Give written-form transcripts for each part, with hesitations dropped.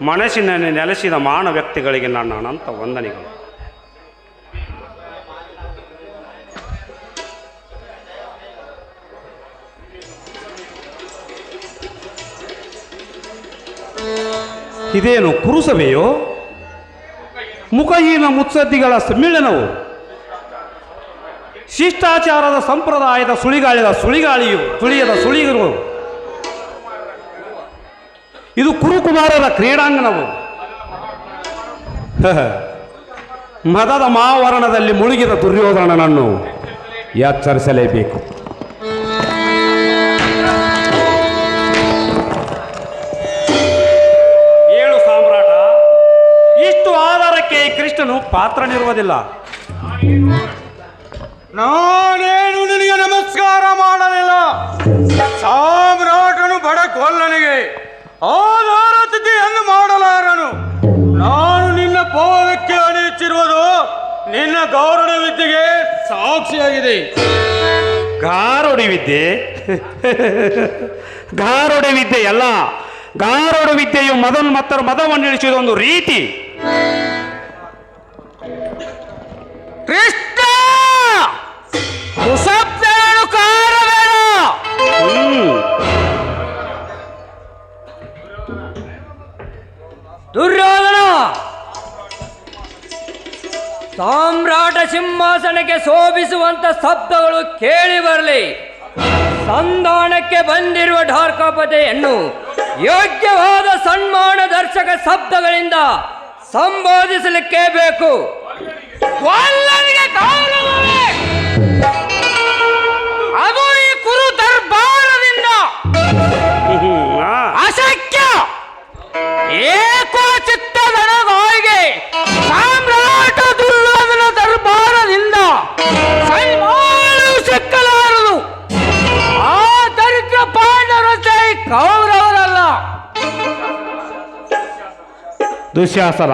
ಮನಸ್ಸಿನಲ್ಲಿ ನೆಲೆಸಿದ ಮಾನ ವ್ಯಕ್ತಿಗಳಿಗೆ ನನ್ನ ಅನಂತ ವಂದನೆಗಳು. ಇದೇನು ಕುರುಸಭೆಯೋ? ಮುಖಹೀನ ಮುತ್ಸದ್ದಿಗಳ ಸಮ್ಮಿಳನವು. ಶಿಷ್ಟಾಚಾರದ ಸಂಪ್ರದಾಯದ ತುಳಿಯದ ಸುಳಿಗಳು. ಇದು ಕುರುಕುಮಾರರ ಕ್ರೀಡಾಂಗಣವು. ಮದದ ಮಾವರಣದಲ್ಲಿ ಮುಳುಗಿದ ದುರ್ಯೋಧನನನ್ನು ಎಚ್ಚರಿಸಲೇಬೇಕು. ಏಳು ಸಾಮ್ರಾಟ, ಇಷ್ಟು ಆಧಾರಕ್ಕೆ ಕೃಷ್ಣನು ಪಾತ್ರನಿರುವುದಿಲ್ಲ. ನಾನೇನು ನಿನಗೆ ನಮಸ್ಕಾರ ಮಾಡಲಿಲ್ಲ. ಸಾಮ್ರಾಟನು ಬಡಕೊಲ್ಲನಿಗೆ ಆಧಾರ ತಿಥಿಯನ್ನು ಮಾಡಲಾರನು. ನಾನು ನಿನ್ನ ಪೌರಕ್ಕೆ ಅಣಿಚಿರುವುದು ನಿನ್ನ ಗೌರವ ವಿದ್ಯೆಗೆ ಸಾಕ್ಷಿಯಾಗಿದೆ. ಗಾರೋಡಿ ವಿದ್ಯೆ ಗಾರೋಡಿ ವಿದ್ಯೆ ಅಲ್ಲ. ಗಾರೋಡಿ ವಿದ್ಯೆಯು ಮದವನ್ನು ಇಳಿಸುವುದು ಒಂದು ರೀತಿ. ಕೃಷ್ಣ ಕುಸಬ್ದನು ಕಾರಬೇಡ. ದುರ್ಯೋಧನ, ಸಾಮ್ರಾಟ ಸಿಂಹಾಸನಕ್ಕೆ ಶೋಭಿಸುವಂತ ಶಬ್ದಗಳು ಕೇಳಿ ಬರಲಿ. ಸಂಧಾನಕ್ಕೆ ಬಂದಿರುವ ಢಾರ್ಕಾಪತೆಯನ್ನು ಯೋಗ್ಯವಾದ ಸನ್ಮಾನ ದರ್ಶಕ ಶಬ್ದಗಳಿಂದ ಸಂಬೋಧಿಸಲಿಕ್ಕೆ ಬೇಕು. ಅದು ಈ ಕುರು ದರ್ಬಾರದಿಂದ ಅಶಕ್ಯ. ಏಕೋ ಚಿತ್ತದೊಳಗೆ ಸಾಮ್ರಾಟ ದುರ್ಯೋಧನ ದರ್ಬಾರದಿಂದ ಸನ್ಮಾನವು ಸಿಕ್ಕಲಾರದು. ಆ ದರಿದ್ರ ಪಾಂಡವರಂತೆ ಕೌರವರಲ್ಲ. ದುಶ್ಯಾಸನ,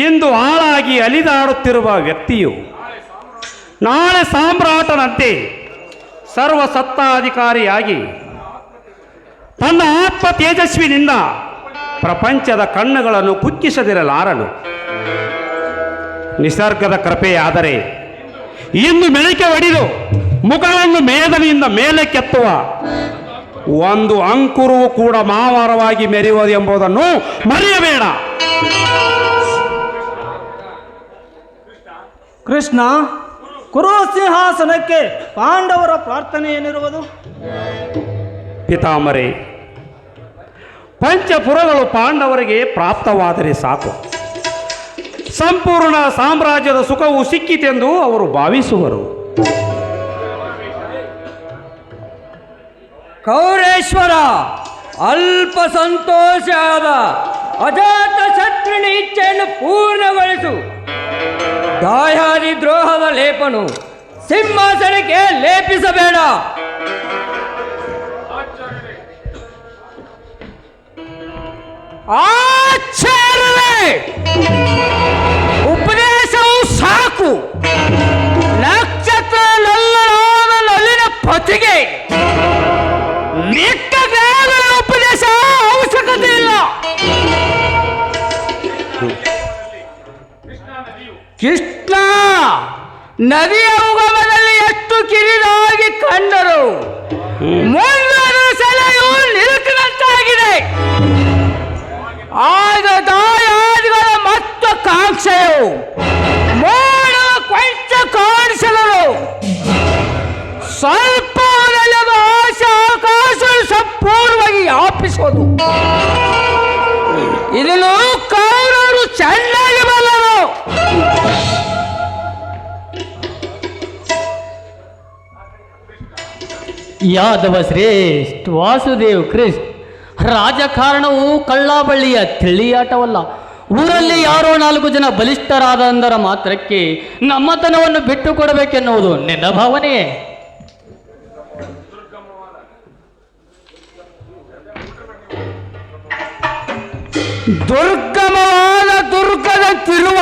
ಇಂದು ಹಾಳಾಗಿ ಅಲಿದಾಡುತ್ತಿರುವ ವ್ಯಕ್ತಿಯು ನಾಳೆ ಸಾಮ್ರಾಟನಂತೆ ಸರ್ವಸತ್ತಾಧಿಕಾರಿಯಾಗಿ ತನ್ನ ಆತ್ಮ ತೇಜಸ್ವಿನಿಂದ ಪ್ರಪಂಚದ ಕಣ್ಣುಗಳನ್ನು ಕುಕ್ಕಿಸದಿರಲಾರನು. ನಿಸರ್ಗದ ಕೃಪೆಯಾದರೆ ಇಂದು ಮೆಳಕೆ ಹೊಡೆದು ಮುಖವನ್ನು ಮೇದನೆಯಿಂದ ಮೇಲೆ ಕೆತ್ತುವ ಒಂದು ಅಂಕುರವು ಕೂಡ ಮಾವಾರವಾಗಿ ಮೆರೆಯುವುದು ಎಂಬುದನ್ನು ಮರೆಯಬೇಡ. ಕೃಷ್ಣ, ಕುರು ಸಿಂಹಾಸನಕ್ಕೆ ಪಾಂಡವರ ಪ್ರಾರ್ಥನೆ ಏನಿರುವುದು? ಪಿತಾಮರೆ, ಪಂಚಪುರಗಳು ಪಾಂಡವರಿಗೆ ಪ್ರಾಪ್ತವಾದರೆ ಸಾಕು. ಸಂಪೂರ್ಣ ಸಾಮ್ರಾಜ್ಯದ ಸುಖವು ಸಿಕ್ಕಿತೆಂದು ಅವರು ಭಾವಿಸುವರು. ಕೌರೇಶ್ವರ, ಅಲ್ಪ ಸಂತೋಷದ ಅಜಾತ ಶತ್ರುನಿ ಇಚ್ಛೆಯನ್ನು ಪೂರ್ಣಗೊಳಿಸು. ದಾಯಾದಿ ದ್ರೋಹದ ಲೇಪನು ಸಿಂಹಾಸನಕ್ಕೆ ಲೇಪಿಸಬೇಡ. ಆಚಾರ್ಯವೇ, ಉಪದೇಶವು ಸಾಕು. ನಕ್ಷತ್ರ ನಲ್ಲಿನ ಪತಿಗೆ ನಿಟ್ಟ ಜ್ಞಾನದ ಉಪದೇಶ ಅವಶ್ಯಕತೆ ಇಲ್ಲ. ಕೃಷ್ಣ ನದಿಯ ಉಗಮದಲ್ಲಿ ಎಷ್ಟು ಕಿರಿದಾಗಿ ಕಂಡರು, ಮುಂದರ ಸಲಹೆಯು ನಿಲುಕಿನಂತಾಗಿದೆ. ಆಗ ದಾಯಾದಿಗಳ ಮತ್ತು ಕಾಂಕ್ಷೆಯು ಮೋಡವ ಕೊಂಚ ಕಾಣಿಸಲು ಸ್ವಲ್ಪ ಆಕಾಶ ಸಂಪೂರ್ಣವಾಗಿ ವ್ಯಾಪಿಸೋದು. ಇದನ್ನು ಕೌರವರು ಚೆನ್ನಾಗಿ ಬಲ್ಲರು. ಯಾದವ ಶ್ರೇಷ್ಠ ವಾಸುದೇವ್ ಕೃಷ್ಣ, ರಾಜಕಾರಣವು ಕಳ್ಳಬಳ್ಳಿಯ ತಿಳಿಯಾಟವಲ್ಲ. ಊರಲ್ಲಿ ಯಾರೋ 4 ಜನ ಬಲಿಷ್ಠರಾದಂದರ ಮಾತ್ರಕ್ಕೆ ನಮ್ಮತನವನ್ನು ಬಿಟ್ಟು ಕೊಡಬೇಕೆನ್ನುವುದು ನಿನ್ನ ಭಾವನೆಯೇ? ದುರ್ಗಮವಾದ ದುರ್ಗದಂತಿರುವ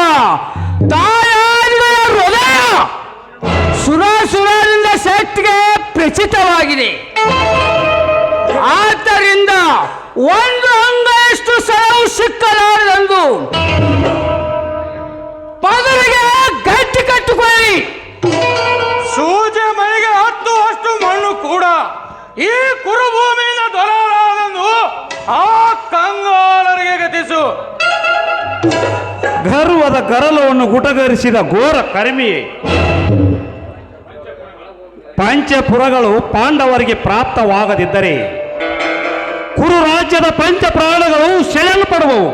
ತಾಯಾದಿಗಳ ಹೃದಯ ಸುರಾಸುರರಿಂದ ಶಕ್ತಿಗೆ ಪ್ರಚಿತವಾಗಿದೆ. ಆದ್ದರಿಂದ ಒಂದು ಅಂಗ ಗರ್ವದ ಗರಲವನ್ನು ಗುಟಗರಿಸಿದ ಘೋರ ಕರ್ಮಿಯೇ, ಪಂಚಪುರಗಳು ಪಾಂಡವರಿಗೆ ಪ್ರಾಪ್ತವಾಗದಿದ್ದರೆ ಕುರು ರಾಜ್ಯದ ಪಂಚ ಪ್ರಾಣಗಳು ಸೆಳೆಯಲ್ಪಡುವವು.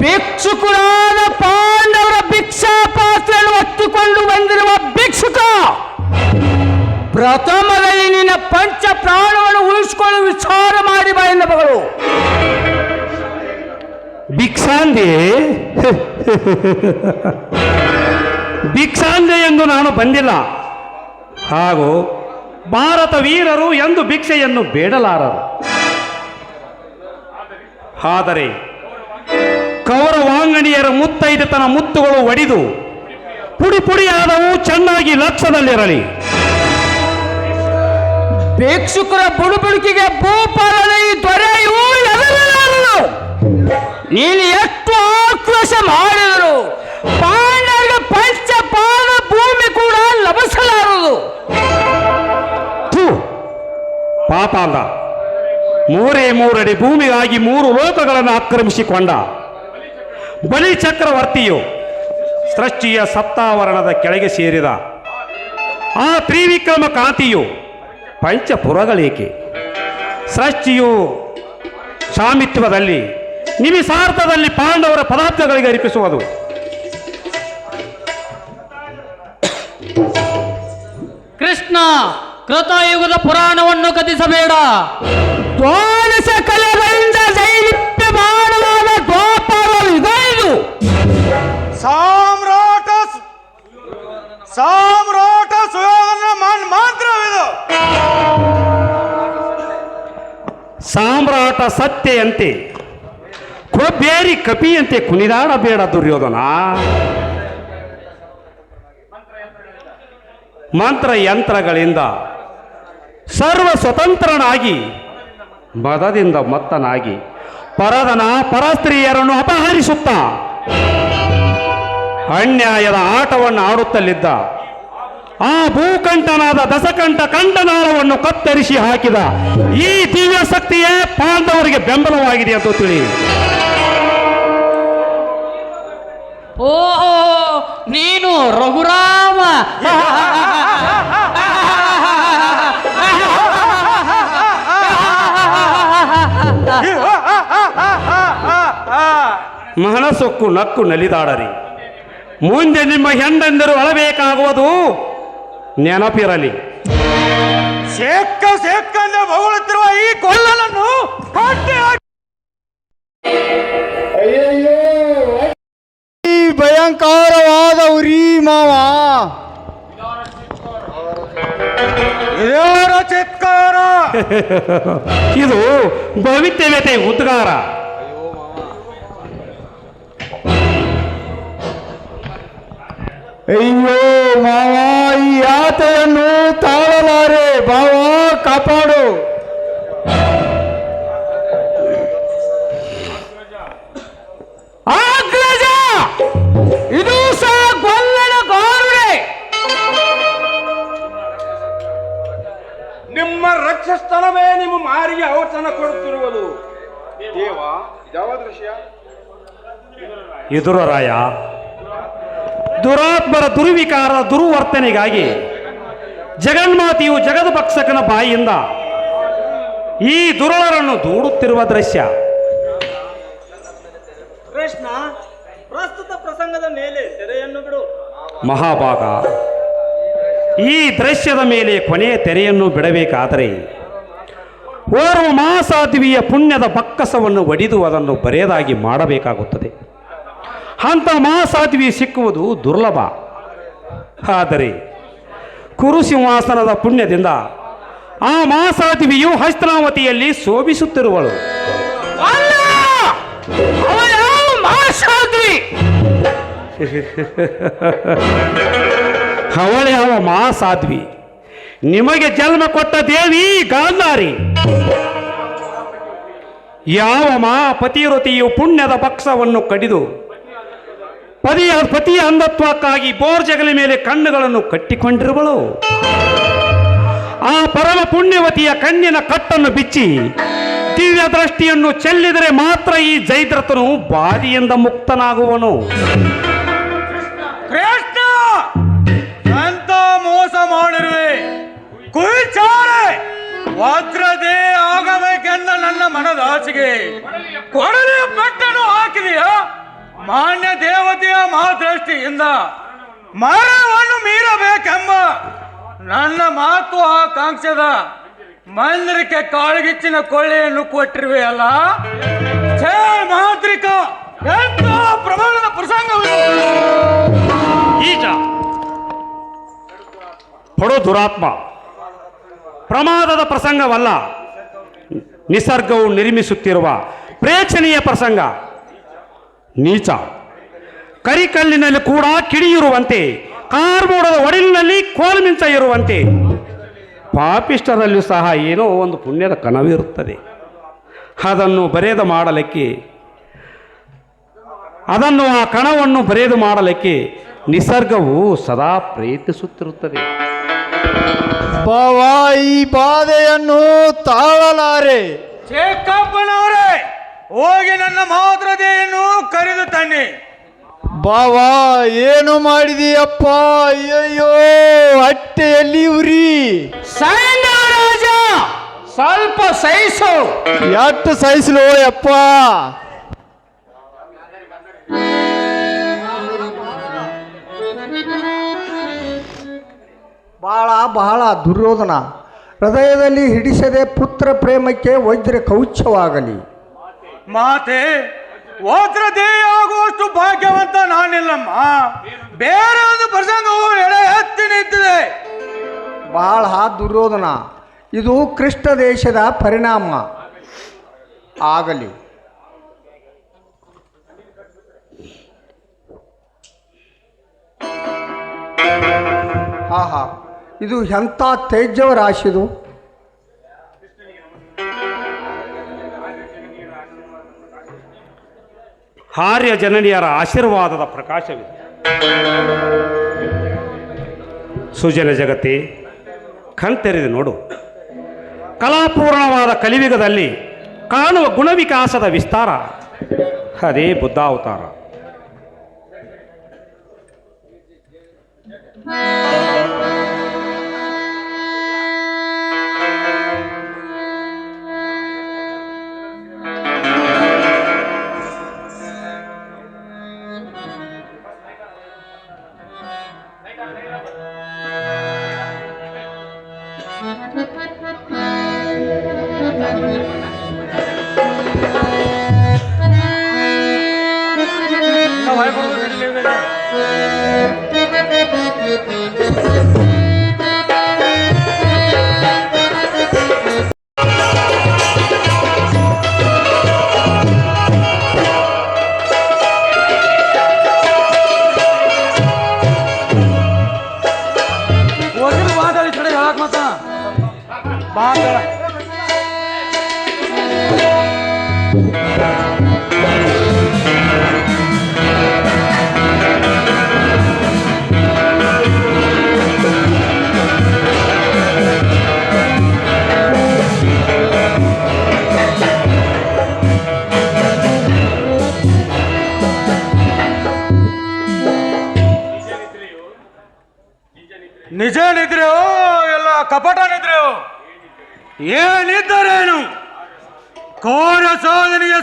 ಭಿಕ್ಷುಕರಾದ ಪಾಂಡವರ ಭಿಕ್ಷಾ ಪಾತ್ರೆಯನ್ನು ಹೊತ್ತುಕೊಂಡು ಬಂದಿರುವ ಭಿಕ್ಷುಕ, ಪ್ರಥಮದಲ್ಲಿ ನಿನ್ನ ಪಂಚ ಪ್ರಾಣವನ್ನು ಉಳಿಸಿಕೊಳ್ಳಲು ವಿಚಾರ ಮಾಡಿ ಬಾ ಎಂದ ಮಗಳು. ಭಿಕ್ಷಾಂದೆ ಭಿಕ್ಷಾಂದೆ ಎಂದು ನಾನು ಬಂದಿಲ್ಲ. ಹಾಗೂ ಭಾರತ ವೀರರು ಎಂದು ಭಿಕ್ಷೆಯನ್ನು ಬೇಡಲಾರರು. ಆದರೆ ಕೌರವಾಂಗಣಿಯರ ಮುತ್ತೈದೆತನ ಮುತ್ತುಗಳು ಒಡಿದು ಪುಡಿ ಪುಡಿಯಾದವು ಚೆನ್ನಾಗಿ ಲಕ್ಷ್ಯದಲ್ಲಿರಲಿ. ಭಿಕ್ಷುಕರ ಬುಡುಬುಡುಕಿಗೆ ಭೂಪಾಲನೆ ಈ ದೊರೆಯು ಎದರಲಾರದು. ನೀನು ಎಷ್ಟು ಆಕ್ರೋಶ ಮಾಡಿದರು ಪಾಂಡವರಿಗೆ ಪಂಚಪಾದ ಭೂಮಿ ಕೂಡ ಲಭಿಸಲಾರದು. ಪಾಪಾಂಧ, ಮೂರೇ ಮೂರಡಿ ಭೂಮಿಗಾಗಿ 3 ಲೋಕಗಳನ್ನು ಆಕ್ರಮಿಸಿಕೊಂಡ ಬಲಿ ಚಕ್ರವರ್ತಿಯು ಸೃಷ್ಟಿಯ ಸಪ್ತಾವರಣದ ಕೆಳಗೆ ಸೇರಿದ ಆ ತ್ರಿವಿಕ್ರಮ ಕಾಂತಿಯು ಪಂಚಪುರಗಳೇಕೆ? ಸೃಷ್ಟಿಯು ಸಾಮಿತ್ವದಲ್ಲಿ ನಿಮಿಷಾರ್ಥದಲ್ಲಿ ಪಾಂಡವರ ಪದಾರ್ಥಗಳಿಗೆ ಅರ್ಪಿಸುವುದು. ಕೃಷ್ಣ, ಕೃತಯುಗದ ಪುರಾಣವನ್ನು ಕಥಿಸಬೇಡ. ದ್ವಾದಶ ಕಲೆಗಳಿಂದ ದೈವಿಪ್ಯಮಾನವಾದ ದ್ವಾಪರ ಇದೈದು. ಸಾಮ್ರಾಟ ಸುಯೋಧನ ಮಂತ್ರವಿದು. ಸಾಮ್ರಾಟ ಸತ್ಯೆಯಂತೆ ಕೊಬ್ಬೇರಿ ಕಪಿಯಂತೆ ಕುಣಿದಾಡಬೇಡ ದುರ್ಯೋಧನ. ಮಂತ್ರ ಯಂತ್ರಗಳಿಂದ ಸರ್ವ ಸ್ವತಂತ್ರನಾಗಿ ಮದದಿಂದ ಮತ್ತನಾಗಿ ಪರದನ ಪರಸ್ತ್ರೀಯರನ್ನು ಅಪಹರಿಸುತ್ತಾ ಅನ್ಯಾಯದ ಆಟವನ್ನು ಆಡುತ್ತಲಿದ್ದ ಆ ಭೂಕಂಠನಾದ ದಶಕಂಠ ಕಂಠನಾಳವನ್ನು ಕತ್ತರಿಸಿ ಹಾಕಿದ ಈ ದಿವ್ಯ ಶಕ್ತಿಯೇ ಪಾಂಡವರಿಗೆ ಬೆಂಬಲವಾಗಿದೆ ಅಂತ ತಿಳಿ. ಓಹೋ, ನೀನು ರಘುರಾಮ. ಮನಸೊಕ್ಕು ನಕ್ಕು ನಲಿದಾಡರಿ. ಮುಂದೆ ನಿಮ್ಮ ಹೆಂಡಂದಿರು ಅಳಬೇಕಾಗುವುದು ನೆನಪಿರಲಿ. ಸೇಕ್ಕಂದೆ ಬಗಳುತ್ತಿರುವ ಈ ಕೊಲ್ಲನನ್ನು ಈ ಭಯಂಕರವಾದ ಉರಿ ಮಾವ, ಇದರ ಚಿತ್ಕಾರ. ಇದು ಭವಿಷ್ಯವ್ಯತೆ ಉದ್ಗಾರ. ಅಯ್ಯೋ ಮಾವ, ಈ ಯಾತೆಯನ್ನು ತಾಳಲಾರೆ. ಭಾವ ಕಾಪಾಡು. ಅಗ್ರಜ, ಇದು ಸಹ ಗೊಲ್ಲನ ಗಾರುಡೆ. ನಿಮ್ಮ ರಕ್ಷಸ್ಥಳವೇ ನಿಮ್ಮ ಮಾರಿಗೆ ಔತಣ ಕೊಡುತ್ತಿರುವುದು. ದೇವ, ಯಾವ ದೃಶ್ಯ? ಎದುರರಾಯ, ದುರಾತ್ಮರ ದುರ್ವಿಕಾರ ದುರ್ವರ್ತನೆಗಾಗಿ ಜಗನ್ಮಾತೆಯು ಜಗದ್ಭಕ್ಷಕನ ಬಾಯಿಯಿಂದ ಈ ದುರುಳರನ್ನು ದೂಡುತ್ತಿರುವ ದೃಶ್ಯ. ಕೃಷ್ಣ, ಪ್ರಸ್ತುತ ಪ್ರಸಂಗದ ಮೇಲೆ ತೆರೆಯನ್ನು ಬಿಡು. ಮಹಾಭಾಗ, ಈ ದೃಶ್ಯದ ಮೇಲೆ ಕೊನೆಯ ತೆರೆಯನ್ನು ಬಿಡಬೇಕಾದರೆ ಓರ್ವ ಮಹಾಸಾಧ್ವಿಯ ಪುಣ್ಯದ ಬಕ್ಕಸವನ್ನು ಒಡೆದು ಅದನ್ನು ಬರೆಯದಾಗಿ ಮಾಡಬೇಕಾಗುತ್ತದೆ. ಅಂಥ ಮಹಾಸಾಧ್ವಿ ಸಿಕ್ಕುವುದು ದುರ್ಲಭ. ಆದರೆ ಕುರುಸಿಂಹಾಸನದ ಪುಣ್ಯದಿಂದ ಆ ಮಹಾಸಾಧ್ವಿಯು ಹಸ್ತಿನಾವತಿಯಲ್ಲಿ ಶೋಭಿಸುತ್ತಿರುವಳು. ಅಲ್ಲ, ಅವ ಯಾವ ಮಹಾಸಾಧ್ವಿ? ಅವಳೇ ಅವ ಮಹಾಸಾಧ್ವಿ. ನಿಮಗೆ ಜನ್ಮ ಕೊಟ್ಟ ದೇವಿ ಗಾಂಧಾರಿ. ಯಾವ ಮಹಾಪತಿವ್ರತಿಯು ಪುಣ್ಯದ ಪಕ್ಷವನ್ನು ಕಡಿದು ಪತಿಯ ಅಂಧತ್ವಕ್ಕಾಗಿ ಬೋರ್ಜಗಲ ಮೇಲೆ ಕಣ್ಣುಗಳನ್ನು ಕಟ್ಟಿಕೊಂಡಿರುವಳು. ಆ ಪರಮ ಪುಣ್ಯವತಿಯ ಕಣ್ಣಿನ ಕಟ್ಟನ್ನು ಬಿಚ್ಚಿ ದಿವ್ಯ ದೃಷ್ಟಿಯನ್ನು ಚೆಲ್ಲಿದರೆ ಮಾತ್ರ ಈ ಜೈದ್ರಥನು ಬಾಧಿಯಿಂದ ಮುಕ್ತನಾಗುವನು. ಕೃಷ್ಣ, ಎಂತ ಮೋಸ ಮಾಡಿರುವೆ. ಕುಯ್ಚಾರೆ ವಜ್ರದೇ ಆಗಬೇಕೆಂದ ನನ್ನ ಮನದಾಚೆಗೆ ಕೊಡಲಿಯ ಪೆಟ್ಟನ್ನು ಹಾಕಿದೆಯ. ಮಾನ್ಯ ದೇವತೆಯ ಮಹಾದೃಷ್ಟಿಯಿಂದ ಮರವನ್ನು ಮೀರಬೇಕೆಂಬ ನನ್ನ ಮಾತು ಆಕಾಂಕ್ಷದ ಮಂದಿರಕ್ಕೆ ಕಾಳುಗಿಚ್ಚಿನ ಕೊಳ್ಳೆಯನ್ನು ಕೊಟ್ಟಿರುವೆ ಅಲ್ಲ. ಛೇ ಮಾಂತ್ರಿಕ, ಎಂತ ಪ್ರಬಲದ ಪ್ರಸಂಗವಿದು. ಈಜ ಪಡೋ ದುರಾತ್ಮ, ಪ್ರಮಾದದ ಪ್ರಸಂಗವಲ್ಲ, ನಿಸರ್ಗವು ನಿರ್ಮಿಸುತ್ತಿರುವ ಪ್ರೇಕ್ಷಣೀಯ ಪ್ರಸಂಗ. ನೀಚ, ಕರಿಕಲ್ಲಿನಲ್ಲಿ ಕೂಡ ಕಿಡಿಯಿರುವಂತೆ, ಕಾರ್ಮೋಡದ ಒಡಲಿನಲ್ಲಿ ಕೋಲ್ಮಿಂಚ ಇರುವಂತೆ ಪಾಪಿಷ್ಟರಲ್ಲೂ ಸಹ ಏನೋ ಒಂದು ಪುಣ್ಯದ ಕಣವಿರುತ್ತದೆ. ಅದನ್ನು ಆ ಕಣವನ್ನು ಬರೆದು ಮಾಡಲಿಕ್ಕೆ ನಿಸರ್ಗವು ಸದಾ ಪ್ರಯತ್ನಿಸುತ್ತಿರುತ್ತದೆ. ಭಾವ, ಈ ಬಾಧೆಯನ್ನು ತಾಳಲಾರೆ. ಚೇಕಪ್ಪನವರೇ, ಹೋಗಿ ನನ್ನ ಮಾತೃತೆಯನ್ನು ಕರೆದು ತನ್ನಿ. ಭಾವ, ಏನು ಮಾಡಿದೀಯಪ್ಪ? ಅಯ್ಯಯ್ಯೋ, ಹೊಟ್ಟೆಯಲ್ಲಿ ಉರಿ. ರಾಜ, ಸ್ವಲ್ಪ ಸಹಿಸು. ಎಷ್ಟು ಸಹಿಸಲು ಯಪ್ಪ? ಬಹಳ ದುರ್ಯೋಧನ, ಹೃದಯದಲ್ಲಿ ಹಿಡಿಸದೆ ಪುತ್ರ ಪ್ರೇಮಕ್ಕೆ ವಜ್ರ ಕೌಚವಾಗಲಿ. ಮಾತೆ, ವಜ್ರದೇಹ ಆಗುವಷ್ಟು ಭಾಗ್ಯವಂತ ನಾನಿಲ್ಲಮ್ಮ. ಬೇರೆ ಒಂದು ಪ್ರಸಂಗವು ಎಡೆ ಎತ್ತಿ ನಿಂತಿದೆ. ಬಹಳ ದುರ್ಯೋಧನ, ಇದು ಕೃಷ್ಣ ದೇಶದ ಪರಿಣಾಮ ಆಗಲಿ. ಇದು ಎಂಥ ತೇಜವ ರಾಶಿದು. ಆರ್ಯ ಜನನಿಯರ ಆಶೀರ್ವಾದದ ಪ್ರಕಾಶವಿದೆ. ಸುಜನ ಜಗತ್ತೇ, ಕಣ್ತೆರೆದು ನೋಡು. ಕಲಾಪೂರ್ಣವಾದ ಕಲಿಯುಗದಲ್ಲಿ ಕಾಣುವ ಗುಣವಿಕಾಸದ ವಿಸ್ತಾರ, ಅದೇ ಬುದ್ಧಾವತಾರ. ನಿಜ ನಿದ್ರೆಯೋ ಎಲ್ಲ ಕಪಟ ನಿದ್ರೆಯೋ ಏನಿದ್ದರೇನು? ಕೋರ ಸಾಧನೆಯ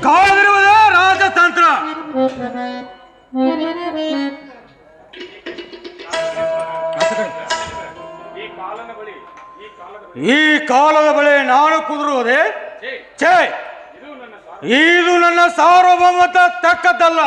ಕಾದಿರುವುದೇ ರಾಜತಂತ್ರ. ಈ ಕಾಲದ ಬಳಿ ನಾನು ಕುದುರುವುದೇ? ಛೇ, ಇದು ನನ್ನ ಸಾರ್ವಭೌಮತ ತಕ್ಕದ್ದಲ್ಲ.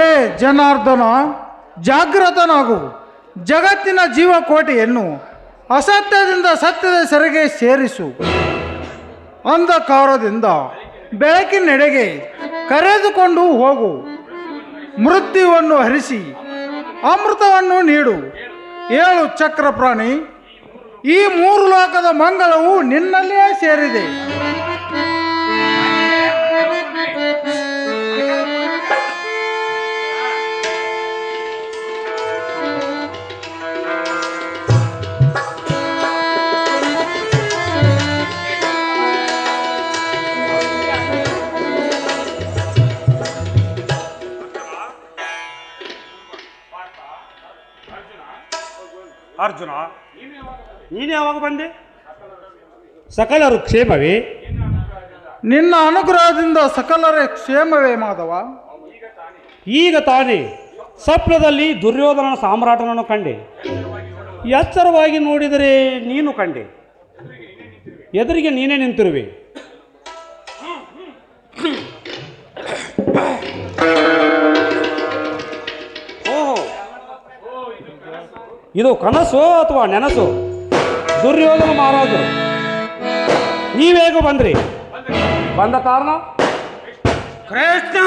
ಏ ಜನಾರ್ದನ, ಜಾಗೃತನಾಗು. ಜಗತ್ತಿನ ಜೀವಕೋಟೆಯನ್ನು ಅಸತ್ಯದಿಂದ ಸತ್ಯದ ಸೆರೆಗೆ ಸೇರಿಸು. ಅಂಧಕಾರದಿಂದ ಬೆಳಕಿನೆಡೆಗೆ ಕರೆದುಕೊಂಡು ಹೋಗು. ಮೃತ್ಯುವನ್ನು ಹರಿಸಿ ಅಮೃತವನ್ನು ನೀಡು. ಏಳು ಚಕ್ರ ಪ್ರಾಣಿ, ಈ ಮೂರು ಲೋಕದ ಮಂಗಳವು ನಿನ್ನಲ್ಲೇ ಸೇರಿದೆ. ಅರ್ಜುನ, ನೀನು ಯಾವಾಗ ಬಂದೆ? ಸಕಲರು ಕ್ಷೇಮವೇ? ನಿನ್ನ ಅನುಗ್ರಹದಿಂದ ಸಕಲರೇ ಕ್ಷೇಮವೇ ಮಾಧವ. ಈಗ ತಾನೇ ಸ್ವಪ್ನದಲ್ಲಿ ದುರ್ಯೋಧನ ಸಾಮ್ರಾಟನನ್ನು ಕಂಡೆ. ಎಚ್ಚರವಾಗಿ ನೋಡಿದರೆ ನೀನು ಕಂಡೆ. ಎದುರಿಗೆ ನೀನೇ ನಿಂತಿರುವೆ. ಓಹೋ, ಇದು ಕನಸೋ ಅಥವಾ ನೆನಸು? ದುರ್ಯೋಧನ ಮಹಾರಾಜರು ನೀವೇಗ ಬಂದ್ರಿ? ಬಂದ ಕಾರಣ? ಕೃಷ್ಣ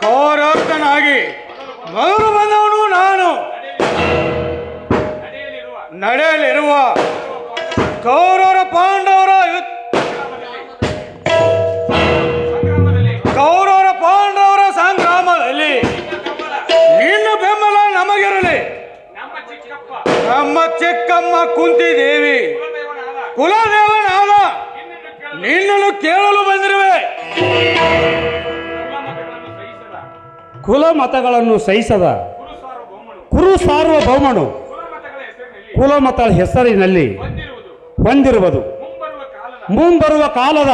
ಕೌರವನಾಗಿ ಮೊದಲು ಬಂದವನು ನಾನು. ನಡೆಯಲಿರುವ ಕೌರವರ ಪಾಂಡವರ ಸಂಗ್ರಾಮದಲ್ಲಿ ನಿನ್ನ ಬೆಂಬಲ ನಮಗಿರಲಿ. ನಮ್ಮ ಚಿಕ್ಕಮ್ಮ ಕುಂತಿದೇವಿ ಕುಲದೇವನಾದ ನಿನ್ನನ್ನು ಕೇಳಲು ಬಂದಿರುವೆ. ಕುಲ ಮತಗಳನ್ನು ಸಹಿಸದ ಕುರು ಸಾರ್ವಭೌಮನು ಕುಲಮತ ಹೆಸರಿನಲ್ಲಿ ಹೊಂದಿರುವುದು ಮುಂಬರುವ ಕಾಲದ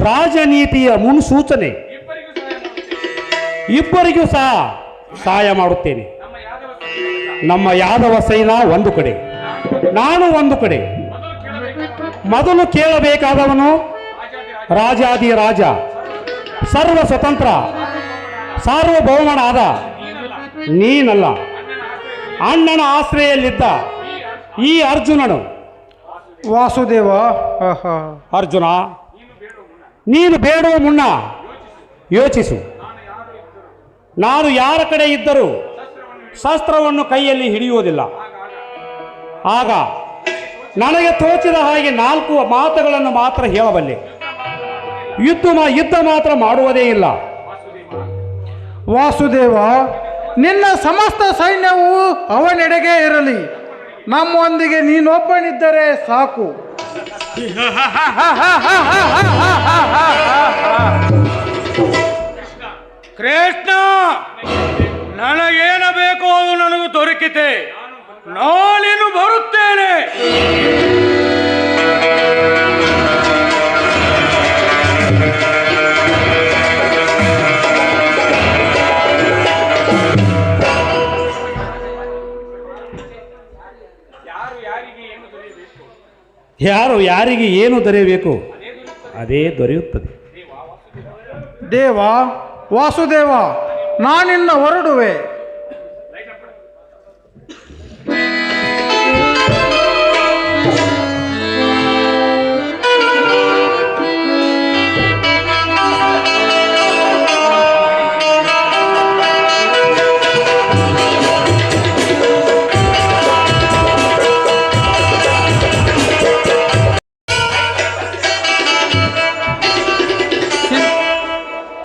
ರಾಜನೀತಿಯ ಮುನ್ಸೂಚನೆ. ಇಬ್ಬರಿಗೂ ಸಹ ಸಹಾಯ ಮಾಡುತ್ತೇನೆ. ನಮ್ಮ ಯಾದವ ಸೈನ್ಯ ಒಂದು ಕಡೆ, ನಾನು ಒಂದು ಕಡೆ. ಮೊದಲು ಕೇಳಬೇಕಾದವನು ರಾಜಾದಿ ರಾಜ, ಸರ್ವ ಸ್ವತಂತ್ರ ಸಾರ್ವಭೌಮನಾದ ನೀನಲ್ಲ. ಅಣ್ಣನ ಆಶ್ರಯದಲ್ಲಿದ್ದ ಈ ಅರ್ಜುನನು. ವಾಸುದೇವ, ಅರ್ಜುನ, ನೀನು ಬೇಡುವ ಮುನ್ನ ಯೋಚಿಸು. ನಾನು ಯಾರ ಕಡೆ ಇದ್ದರೂ ಶಸ್ತ್ರವನ್ನು ಕೈಯಲ್ಲಿ ಹಿಡಿಯುವುದಿಲ್ಲ. ಆಗ ನನಗೆ ತೋಚಿದ ಹಾಗೆ 4 ಮಾತುಗಳನ್ನು ಮಾತ್ರ ಹೇಳಬಲ್ಲೆ. ಯುದ್ಧ ಮಾತ್ರ ಮಾಡುವುದೇ ಇಲ್ಲ. ವಾಸುದೇವ, ನಿನ್ನ ಸಮಸ್ತ ಸೈನ್ಯವು ಅವನೆಡೆಗೆ ಇರಲಿ. ನಮ್ಮೊಂದಿಗೆ ನೀನೊಬ್ಬನಿದ್ದರೆ ಸಾಕು. ಕೃಷ್ಣ, ನನಗೇನ ಬೇಕೋ ಅದು ನನಗೂ ದೊರಕಿತೆ. ನಾನೇನು ಬರುತ್ತೇನೆ. ಯಾರು ಯಾರಿಗೆ ಏನು ದೊರೆಯಬೇಕು ಅದೇ ದೊರೆಯುತ್ತದೆ. ದೇವ, ವಾಸುದೇವ, ನಾನಿನ್ನ ಹೊರಡುವೆ.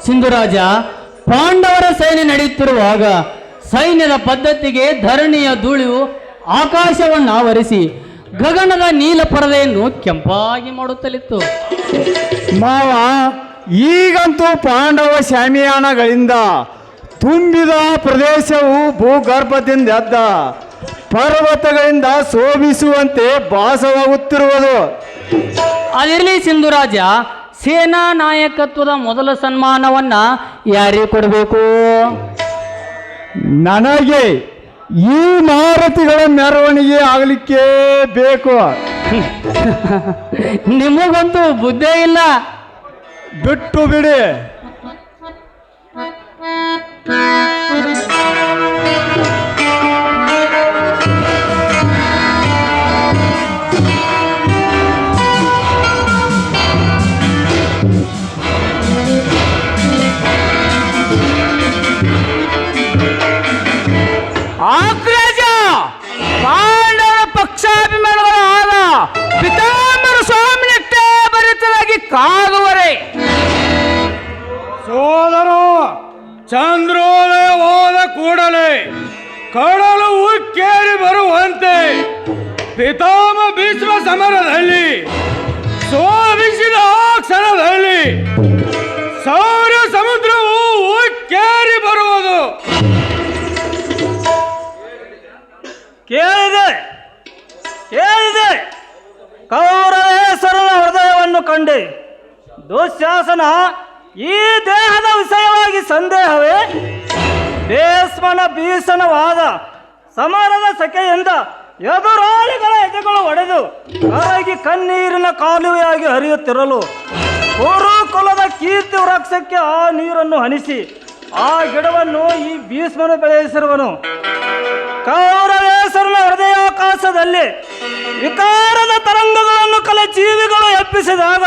ಸಿಂಧುರಾಜ, ಪಾಂಡವರ ಸೈನ್ಯ ನಡೆಯುತ್ತಿರುವಾಗ ಸೈನ್ಯದ ಪದ್ಧತಿಗೆ ಧರಣಿಯ ಧೂಳು ಆಕಾಶವನ್ನು ಆವರಿಸಿ ಗಗನದ ನೀಲ ಪರದೆಯನ್ನು ಕೆಂಪಾಗಿ ಮಾಡುತ್ತಲಿತ್ತು. ಮಾವ, ಈಗಂತೂ ಪಾಂಡವ ಶಾಮಿಯಾನಗಳಿಂದ ತುಂಬಿದ ಪ್ರದೇಶವು ಭೂಗರ್ಭದಿಂದ ಎದ್ದ ಪರ್ವತಗಳಿಂದ ಶೋಭಿಸುವಂತೆ ಭಾಸವಾಗುತ್ತಿರುವುದು. ಅದಿರಲಿ ಸಿಂಧುರಾಜ, ಸೇನಾ ನಾಯಕತ್ವದ ಮೊದಲ ಸನ್ಮಾನವನ್ನ ಯಾರಿಗೆ ಕೊಡಬೇಕು? ನನಗೆ ಈ ಮಾರುತಿಗಳ ಮೆರವಣಿಗೆ ಆಗಲಿಕ್ಕೆ ಬೇಕು. ನಿಮಗಂತೂ ಬುದ್ಧೇ ಇಲ್ಲ. ಬಿಟ್ಟು ಬಿಡಿ. ಚಂದ್ರೋದಯವಾದ ಕೂಡಲೇ ಕಡಲು ಉಕ್ಕೇರಿ ಬರುವಂತೆ ಪಿತಾಮ ಭೀಷ್ಮ ಸಮರದಲ್ಲಿ ಸೋಲಿಸಿದ ಆ ಕ್ಷಣದಲ್ಲಿ ಸೌರ ಸಮುದ್ರವು ಉಕ್ಕೇರಿ ಬರುವುದು. ಕೇಳಿದೆ ಕೌರವೇಶ್ವರನ ಹೃದಯವನ್ನು ಕಂಡೆ. ದುಶ್ಯಾಸನ, ಈ ದೇಹದ ವಿಷಯವಾಗಿ ಸಂದೇಹವೇ? ಭೀಷ್ಮನ ಭೀಷಣವಾದ ಸಮರದ ಸೆಕೆಯಿಂದ ಎದುರಾಳಿಗಳ ಎದೆಗಳು ಒಡೆದು ಕರಗಿ ಕಣ್ಣೀರಿನ ಕಾಲುವೆಯಾಗಿ ಹರಿಯುತ್ತಿರಲು ಕುರುಕುಲದ ಕೀರ್ತಿ ವೃಕ್ಷಕ್ಕೆ ಆ ನೀರನ್ನು ಹನಿಸಿ ಆ ಗಿಡವನ್ನು ಈ ಭೀಷ್ಮನು ಬೆಳೆಸಿರುವನು. ಕೌರವೇಶ್ವರನ ಹೃದಯಾಕಾಶದಲ್ಲಿ ವಿಕಾರದ ತರಂಗಗಳನ್ನು ಕಲೆ ಜೀವಿಗಳು ಎಪ್ಪಿಸಿದಾಗ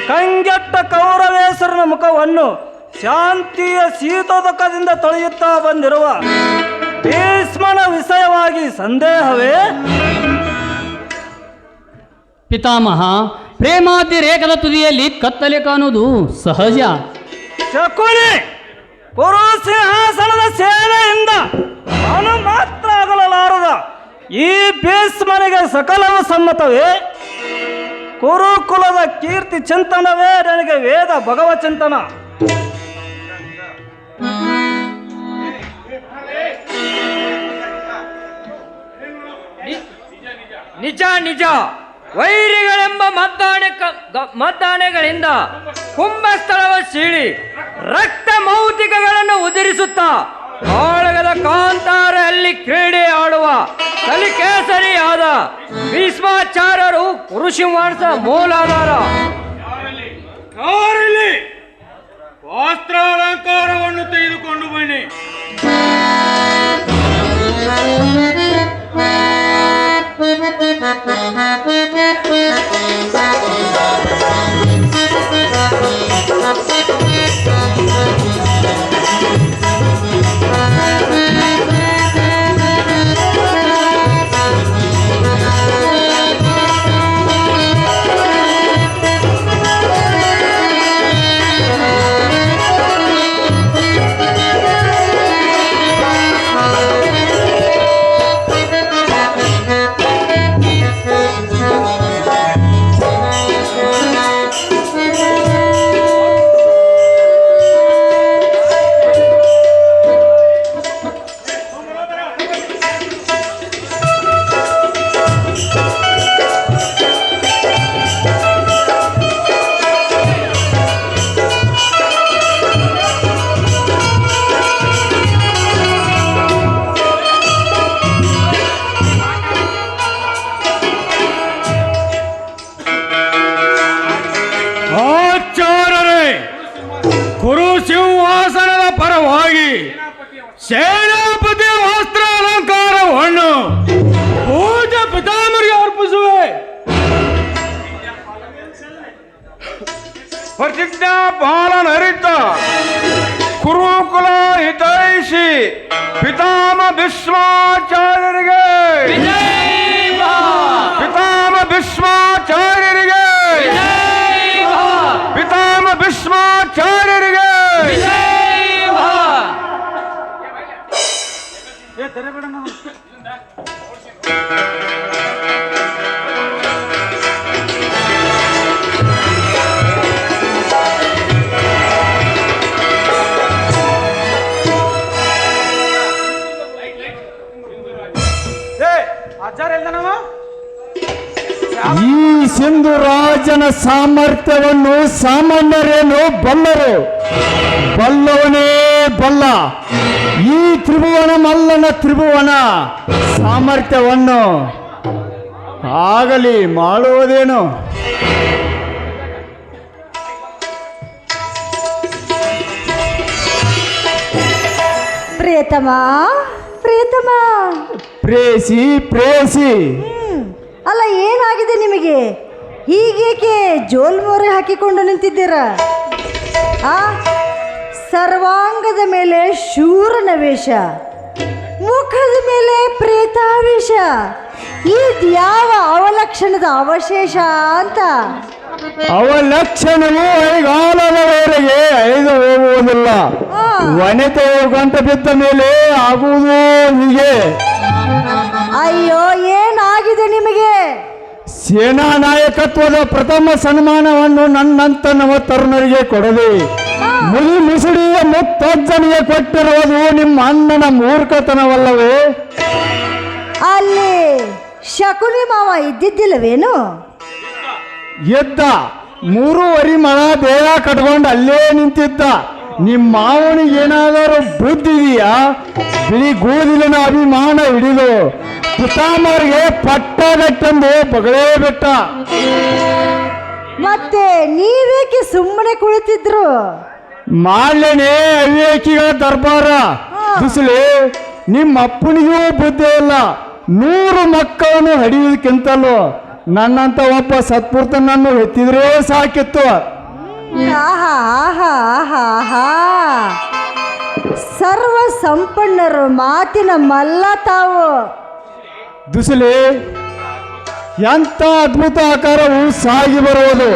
ಕಂಗೆಟ್ಟ ಕೌರವೇಶ್ವರನ ಮುಖವನ್ನು ಶಾಂತಿಯ ಶೀತೋದಕದಿಂದ ತೊಳೆಯುತ್ತಾ ಬಂದಿರುವ ಭೀಷ್ಮನ ವಿಷಯವಾಗಿ ಸಂದೇಹವೇ? ಪಿತಾಮಹ, ಪ್ರೇಮಾತಿ ರೇಖದ ತುದಿಯಲ್ಲಿ ಕತ್ತಲೆ ಕಾಣುವುದು ಸಹಜ. ಶಕುನಿ, ಕುರು ಸಿಂಹಾಸನದ ಸೇವೆಯಿಂದ ನಾನು ಮಾತ್ರ ಆಗಲಾರದ ಈ ಭೀಷ್ಮನಿಗೆ ಸಕಲವು ಸಮ್ಮತವೇ? ಕುರುಕುಲದ ಕೀರ್ತಿ ಚಿಂತನವೇ ನನಗೆ ವೇದ ಭಗವ ಚಿಂತನ. ನಿಜ ನಿಜ. ವೈರಿಗಳೆಂಬ ಮದ್ದಾನೆಗಳಿಂದ ಕುಂಭಸ್ಥಳವ ಸೀಳಿ ರಕ್ತ ಮೌತಿಕಗಳನ್ನು ಉದುರಿಸುತ್ತಾ ಕಾಳಗದ ಕಾಂತಾರ ಅಲ್ಲಿ ಕ್ರೀಡೆ ಆಡುವ ಕಲಿಕೇಸರಿಯಾದ ಭೀಷ್ಮಾಚಾರ್ಯರು ಕುರುಶಿಂಹಾಸ ಮೂಲಾಧಾರ. ವಸ್ತ್ರಾಲಂಕಾರವನ್ನು ತೆಗೆದುಕೊಂಡು ಬನ್ನಿ. ಕುರು ಸಿಂಹಾಸನದ ಪರವಾಗಿ ಸೇನಾಪತಿ ವಸ್ತ್ರ ಅಲಂಕಾರವನ್ನು ಪೂಜೆ ಪಿತಾಮರಿಗೆ ಅರ್ಪಿಸುವೆ. ಪ್ರತಿಜ್ಞಾ ಪಾಲನರಿತ ಕುರುಕುಲ ಹಿತೈಷಿ ಪಿತಾಮ ಭೀಷ್ಮಾಚಾರ್ಯರಿಗೆ, ಪಿತಾಮ ಭೀಷ್ಮಾಚಾರ್ಯರಿಗೆ, ಪಿತಾಮ ಭೀಷ್ಮಾಚಾರ್ಯರಿಗೆ. ಈ ಸಿಂಧು ರಾಜನ ಸಾಮರ್ಥ್ಯವನ್ನು ಸಾಮಾನ್ಯರೇನು ಬಲ್ಲರು, ಬಲ್ಲವನೇ ಬಲ್ಲ. ಈ ತ್ರಿಭುವನ ಮಲ್ಲನ ತ್ರಿಭುವನ ಸಾಮರ್ಥ್ಯವನ್ನು ಆಗಲಿ ಮಾಡುವುದೇನು? ಪ್ರಿಯತಮ ಪ್ರಿಯತಮ, ಪ್ರೇಸಿ ಪ್ರೇಸಿ. ಅಲ್ಲ, ಏನಾಗಿದೆ ನಿಮಗೆ? ಹೀಗೇಕೆ ಜೋಲ್ಮೋರೆ ಹಾಕಿಕೊಂಡು ನಿಂತಿದ್ದೀರಾ? ಸರ್ವಾಂಗದ ಮೇಲೆ ಶೂರನ ವೇಷ, ಮುಖದ ಮೇಲೆ ಪ್ರೇತಾವೇಶ, ಇದ್ಯಾವ ಅವಲಕ್ಷಣದ ಅವಶೇಷ ಅಂತ ಅವ ಲಕ್ಷಣವು ಐಗಾಲದವರೆಗೆ ಐದು ಹೋಗುವುದಿಲ್ಲ. ವನಿತೆ ಗಂಟ ಬಿದ್ದ ಮೇಲೆ ಆಗುವುದು ಹೀಗೆ. ಅಯ್ಯೋ ಏನಾಗಿದೆ ನಿಮಗೆ? ಸೇನಾ ನಾಯಕತ್ವದ ಪ್ರಥಮ ಸನ್ಮಾನವನ್ನು ನನ್ನಂತ ನವ ತರುಣರಿಗೆ ಕೊಡದೆ ಮುಸುಡಿಯ ಮುತ್ತಜ್ಜನಿಗೆ ಕೊಟ್ಟಿರುವುದು ನಿಮ್ಮ ಅಣ್ಣನ ಮೂರ್ಖತನವಲ್ಲವೇ? ಅಲ್ಲಿ ಶಕುನಿ ಮಾವ ಇದ್ದಿದ್ದಿಲ್ಲವೇನು? ಎದ್ದ 3 ಮಳ ದೇಹ ಕಟ್ಕೊಂಡು ಅಲ್ಲೇ ನಿಂತಿದ್ದ. ನಿಮ್ಮ ಮಾವನಿಗೆ ಏನಾದರೂ ಬುದ್ಧಿ ಇದೆಯಾ? ಬಿಳಿ ಕೂದಲಿನ ಅಭಿಮಾನ ಹಿಡಿದು ಪಿತಾಮರಿಗೆ ಪಟ್ಟಗಟ್ಟಂದು ಬಗಳೇ ಬಿಟ್ಟ. ಮತ್ತೆ ನೀವೇಕೆ ಸುಮ್ಮನೆ ಕುಳಿತಿದ್ರು? ಮಾಡ್ಲೇನೆ ಅವಿವೇಕಿಗಳ ದರ್ಬಾರ. ಬಿಸಿಲಿ ನಿಮ್ಮ ಅಪ್ಪನಿಗೂ ಬುದ್ಧಿ ಇಲ್ಲ. 100 ಮಕ್ಕಳನ್ನು ಹಡಿಯುವುದಕ್ಕಿಂತಲೂ ನನ್ನಂತ ಒಬ್ಬ ಸತ್ಪುರ್ತನನ್ನು ಎತ್ತಿದ್ರೆ ಸಾಕಿತ್ತು. ಆಹಾ ಆಹಾ ಆಹಾ ಆಹಾ. ಸರ್ವ ಸಂಪನ್ನರು ಮಾತಿನ ಮಲ್ಲ ತಾವು. ದುಸಲಿ ಎಂಥ ಅದ್ಭುತ ಆಕಾರವು ಸಾಗಿ ಬರುವುದು.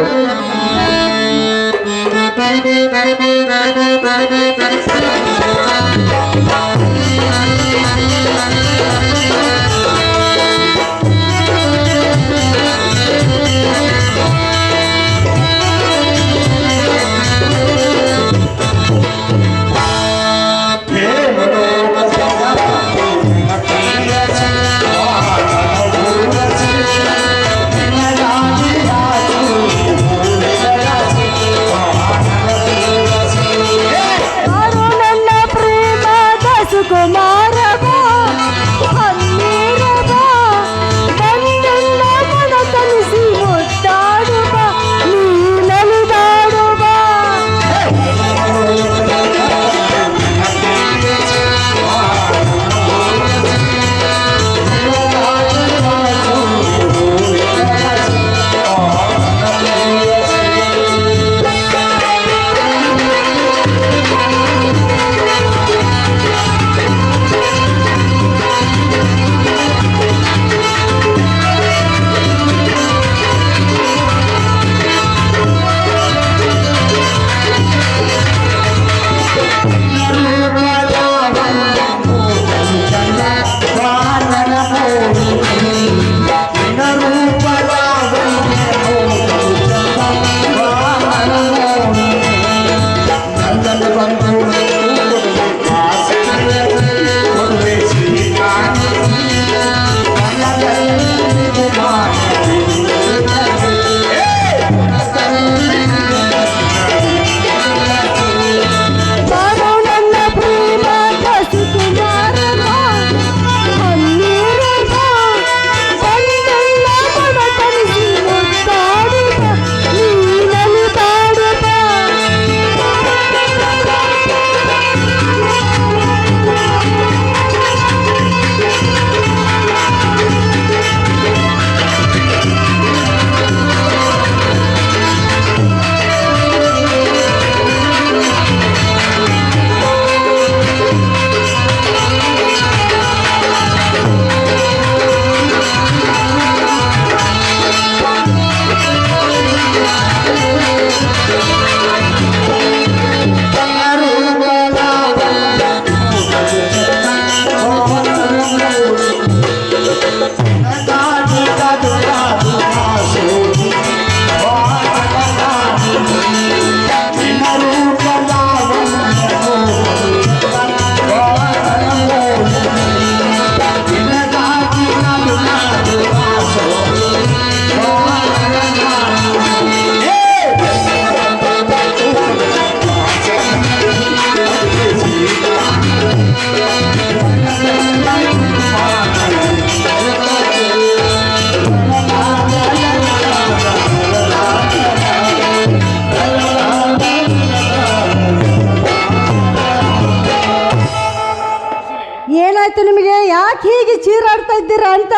ಏನಾಯ್ತು ನಿಮಗೆ? ಯಾಕೆ ಹೀಗೆ ಚೀರಾಡ್ತಾ ಇದ್ದೀರಾ ಅಂತ?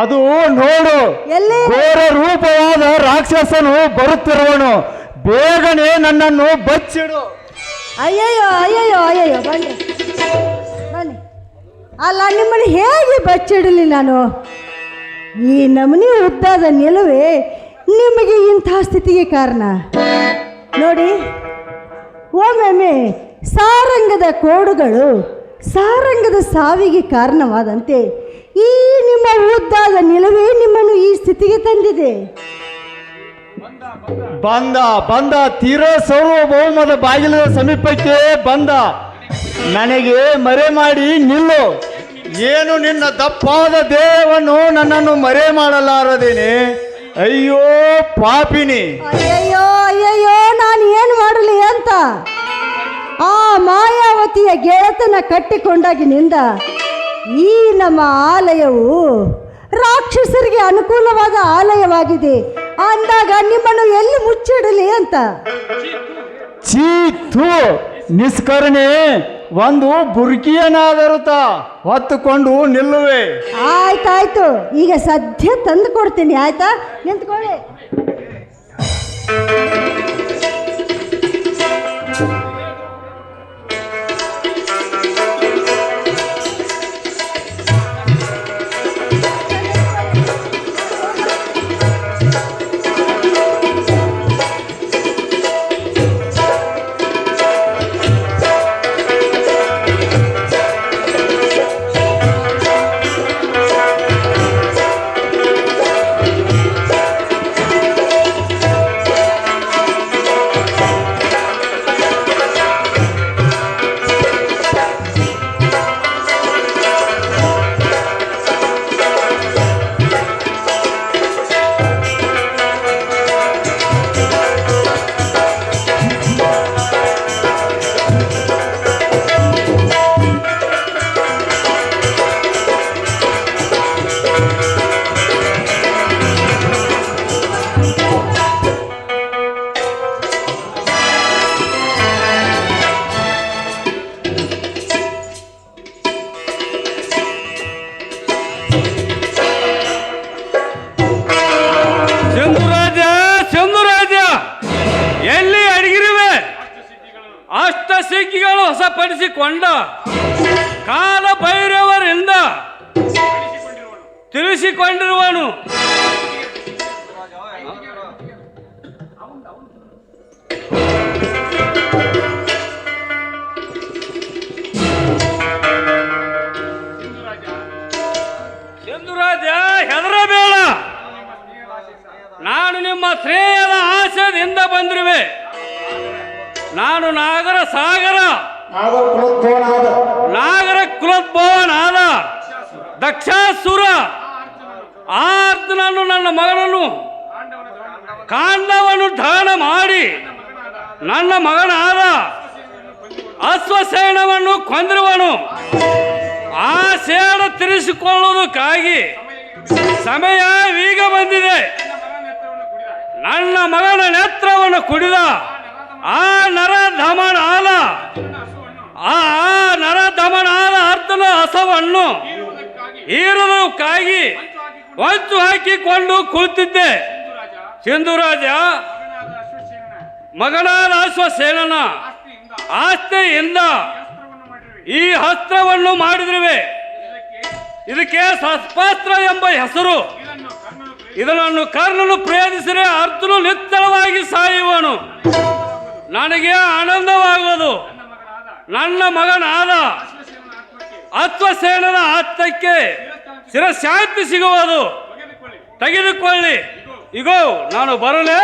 ಅದು ನೋಡು, ಎಲ್ಲಿ? ಘೋರ ರೂಪವಾದ ರಾಕ್ಷಸನು ಬರುತ್ತಿರುವನು. ಬೇಗನೆ ನನ್ನನ್ನು ಬಚ್ಚಿಡು. ಅಯ್ಯಯ್ಯೋ ಅಯ್ಯಯ್ಯೋ ಅಯ್ಯಯ್ಯೋ, ಬನ್ನಿ ಬನ್ನಿ. ಅಲ್ಲ, ನಿಮ್ಮನ್ನು ಹೇಗೆ ಬಚ್ಚಿಡಲಿ ನಾನು? ಈ ನಮೂನಿ ಉದ್ದಾದ ನಿಲುವೆ ನಿಮಗೆ ಇಂಥ ಸ್ಥಿತಿಗೆ ಕಾರಣ? ನೋಡಿ, ಒಮ್ಮೊಮ್ಮೆ ಸಾರಂಗದ ಕೋಡುಗಳು ಸಾರಂಗದ ಸಾವಿಗೆ ಕಾರಣವಾದಂತೆ ಈ ನಿಮ್ಮ ಉದ್ದಾದ ನಿಲುವೇ ನಿಮ್ಮನ್ನು ಈ ಸ್ಥಿತಿಗೆ ತಂದಿದೆ. ಬಂದ ತೀರಾ ಸಾರ್ವಭೌಮದ ಬಾಗಿಲದ ಸಮೀಪಕ್ಕೆ ಬಂದ. ನನಗೆ ಮರೆ ಮಾಡಿ ನಿಲ್ಲು. ಏನು ನಿನ್ನ ದಪ್ಪಾದ ದೇಹವನ್ನು ನನ್ನನ್ನು ಮರೆ ಮಾಡಲಾರದೇನೆ? ಅಯ್ಯೋ ಪಾಪಿನಿ! ಅಯ್ಯಯ್ಯೋ ಅಯ್ಯಯ್ಯೋ, ನಾನು ಏನು ಮಾಡಲಿ ಅಂತ ಆ ಮಾಯಾವತಿಯ ಗೆಳೆತನ ಕಟ್ಟಿಕೊಂಡಾಗಿನಿಂದ ಈ ನಮ್ಮ ಆಲಯವು ರಾಕ್ಷಸರಿಗೆ ಅನುಕೂಲವಾದ ಆಲಯವಾಗಿದೆ ಅಂದಾಗ ನಿಮ್ಮನ್ನು ಎಲ್ಲಿ ಮುಚ್ಚಿಡಲಿ ಅಂತ. ಚೀತು ನಿಷ್ಕರಣೆ ಒಂದು ಬುರ್ಕಿಯನಾದರೂ ಹೊತ್ತುಕೊಂಡು ನಿಲ್ಲುವೆ. ಆಯ್ತಾಯ್ತು, ಈಗ ಸದ್ಯ ತಂದು ಕೊಡ್ತೀನಿ. ಆಯ್ತಾ, ನಿಂತ್ಕೊಳ್ಳಿ. ಅಷ್ಟಸಿದ್ಧಿಗಳು ಹೊಸಪಡಿಸಿಕೊಂಡ ಕಾಲ ಭೈರವರಿಂದ ತಿಳಿಸಿಕೊಂಡಿರುವನು. ಸಿಂಧುರಾಜ, ಹೆದರಬೇಡ. ನಾನು ನಿಮ್ಮ ಶ್ರೇಯದ ಆಶಯದಿಂದ ಬಂದಿರುವೆ. ನಾನು ನಾಗರ ಸಾಗರ ನಾಗರ ಕುಲೋದ್ಭವನಾದ ದಕ್ಷಾಸುರ ಆರ್ದನನ್ನು ನನ್ನ ಮಗನನ್ನು ಕಾಂಡವನ್ನು ದಾನ ಮಾಡಿ ನನ್ನ ಮಗನಾದ ಅಶ್ವಸೇನವನ್ನು ಕೊಂದಿರುವನು. ಆ ಸೇಡ ತೀರಿಸಿಕೊಳ್ಳುವುದಕ್ಕಾಗಿ ಸಮಯ ಈಗ ಬಂದಿದೆ. ನನ್ನ ಮಗನ ನೇತ್ರವನ್ನು ಕುಡಿದ ಆ ನರಧಮನಾದ ಅರ್ಧನ ಹಸವನ್ನು ಹೀರುವುದಕ್ಕಾಗಿ ಹೊಂಚು ಹಾಕಿಕೊಂಡು ಕುಳಿತಿದ್ದೆ. ಸಿಂಧುರಾಜ, ಮಗನಾದ ಅಶ್ವಸೇನನ ಆಸ್ತಿಯಿಂದ ಈ ಅಸ್ತ್ರವನ್ನು ಮಾಡಿದ್ರುವೆ. ಇದಕ್ಕೆ ಶಸ್ತ್ರಾಸ್ತ್ರ ಎಂಬ ಹೆಸರು. ಇದನ್ನು ಕರ್ಣನು ಪ್ರಯೋಗಿಸಿದರೆ ಅರ್ಜುನು ನಿಚ್ಚಳವಾಗಿ ಸಾಯುವನು. ನನಗೆ ಆನಂದವಾಗುವುದು. ನನ್ನ ಮಗನಾದ ಅಶ್ವಸೇನನ ಆತ್ಮಕ್ಕೆ ಶಿರಶಾಂತಿ ಸಿಗುವುದು. ತೆಗೆದುಕೊಳ್ಳಿ. ಇಗೋ ನಾನು ಬರಲೇ.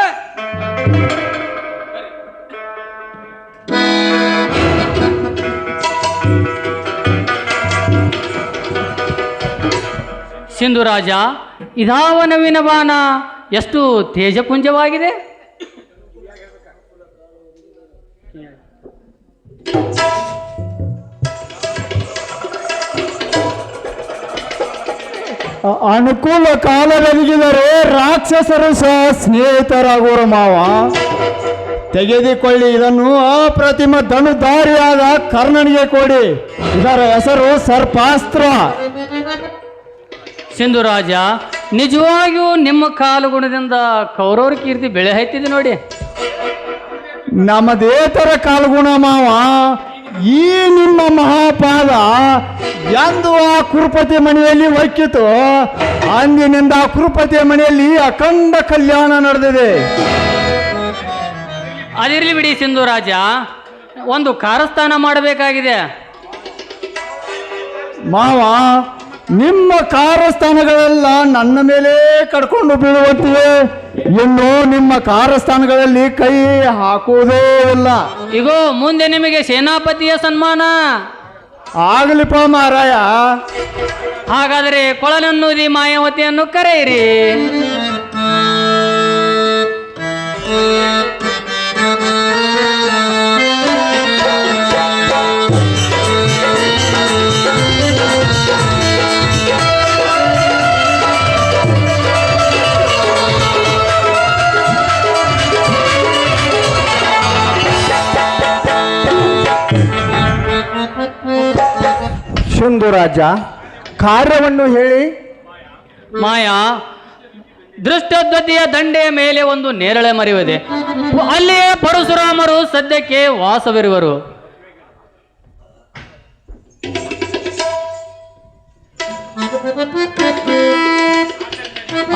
ಸಿಂಧುರಾಜ, ಇದಾವ ನವೀನ ಬಾಣ ಎಷ್ಟು ತೇಜಪುಂಜವಾಗಿದೆ. ಅನುಕೂಲ ಕಾಲವೆಲಗಿದರೆ ರಾಕ್ಷಸರು ಸಹ ಸ್ನೇಹಿತರಾಗುವರು ಮಾವ. ತೆಗೆದುಕೊಳ್ಳಿ. ಇದನ್ನು ಅಪ್ರತಿಮ ಧನುಧಾರಿಯಾದ ಕರ್ಣನಿಗೆ ಕೊಡಿ. ಇದರ ಹೆಸರು ಸರ್ಪಾಸ್ತ್ರ. ಸಿಂಧುರಾಜ, ನಿಜವಾಗಿಯೂ ನಿಮ್ಮ ಕಾಲುಗುಣದಿಂದ ಕೌರವರ ಕೀರ್ತಿ ಬೆಳೆ ಹೈತಿದೆ ನೋಡಿ. ನಮ್ಮದೇತರ ಕಾಲ್ಗುಣ ಮಾವ. ಈ ನಿಮ್ಮ ಮಹಾಪಾದ ಎಂದು ಆ ಕುರುಪತಿ ಮನೆಯಲ್ಲಿ ಒಕ್ಕಿತು ಅಂದಿನಿಂದ ಆ ಕುರುಪತಿಯ ಮನೆಯಲ್ಲಿ ಅಖಂಡ ಕಲ್ಯಾಣ ನಡೆದಿದೆ. ಅದಿರ್ಲಿ ಬಿಡಿ ಸಿಂಧು ರಾಜ, ಒಂದು ಕಾರಸ್ಥಾನ ಮಾಡಬೇಕಾಗಿದೆ. ಮಾವ, ನಿಮ್ಮ ಕಾರಸ್ಥಾನಗಳೆಲ್ಲ ನನ್ನ ಮೇಲೆ ಕಡ್ಕೊಂಡು ಬೀಳುವಂತಿವೆ. ಇನ್ನು ನಿಮ್ಮ ಕಾರಸ್ಥಾನಗಳಲ್ಲಿ ಕೈ ಹಾಕುವುದೇ ಇಲ್ಲ. ಇಗೋ ಮುಂದೆ ನಿಮಗೆ ಸೇನಾಪತಿಯ ಸನ್ಮಾನ ಆಗಲಿಪ್ಪ ಮಾರಾಯ. ಹಾಗಾದರೆ ಕೊಳಲನ್ನೂದಿ ಮಾಯಾವತಿಯನ್ನು ಕರೆಯಿರಿ. ಸಿಂಧು ರಾಜ, ಕಾರ್ಯವನ್ನು ಹೇಳಿ. ಮಾಯಾ, ದೃಷ್ಟದ್ವತಿಯ ದಂಡೆಯ ಮೇಲೆ ಒಂದು ನೇರಳೆ ಮರವಿದೆ. ಅಲ್ಲಿಯೇ ಪರಶುರಾಮರು ಸದ್ಯಕ್ಕೆ ವಾಸವಿರುವರು.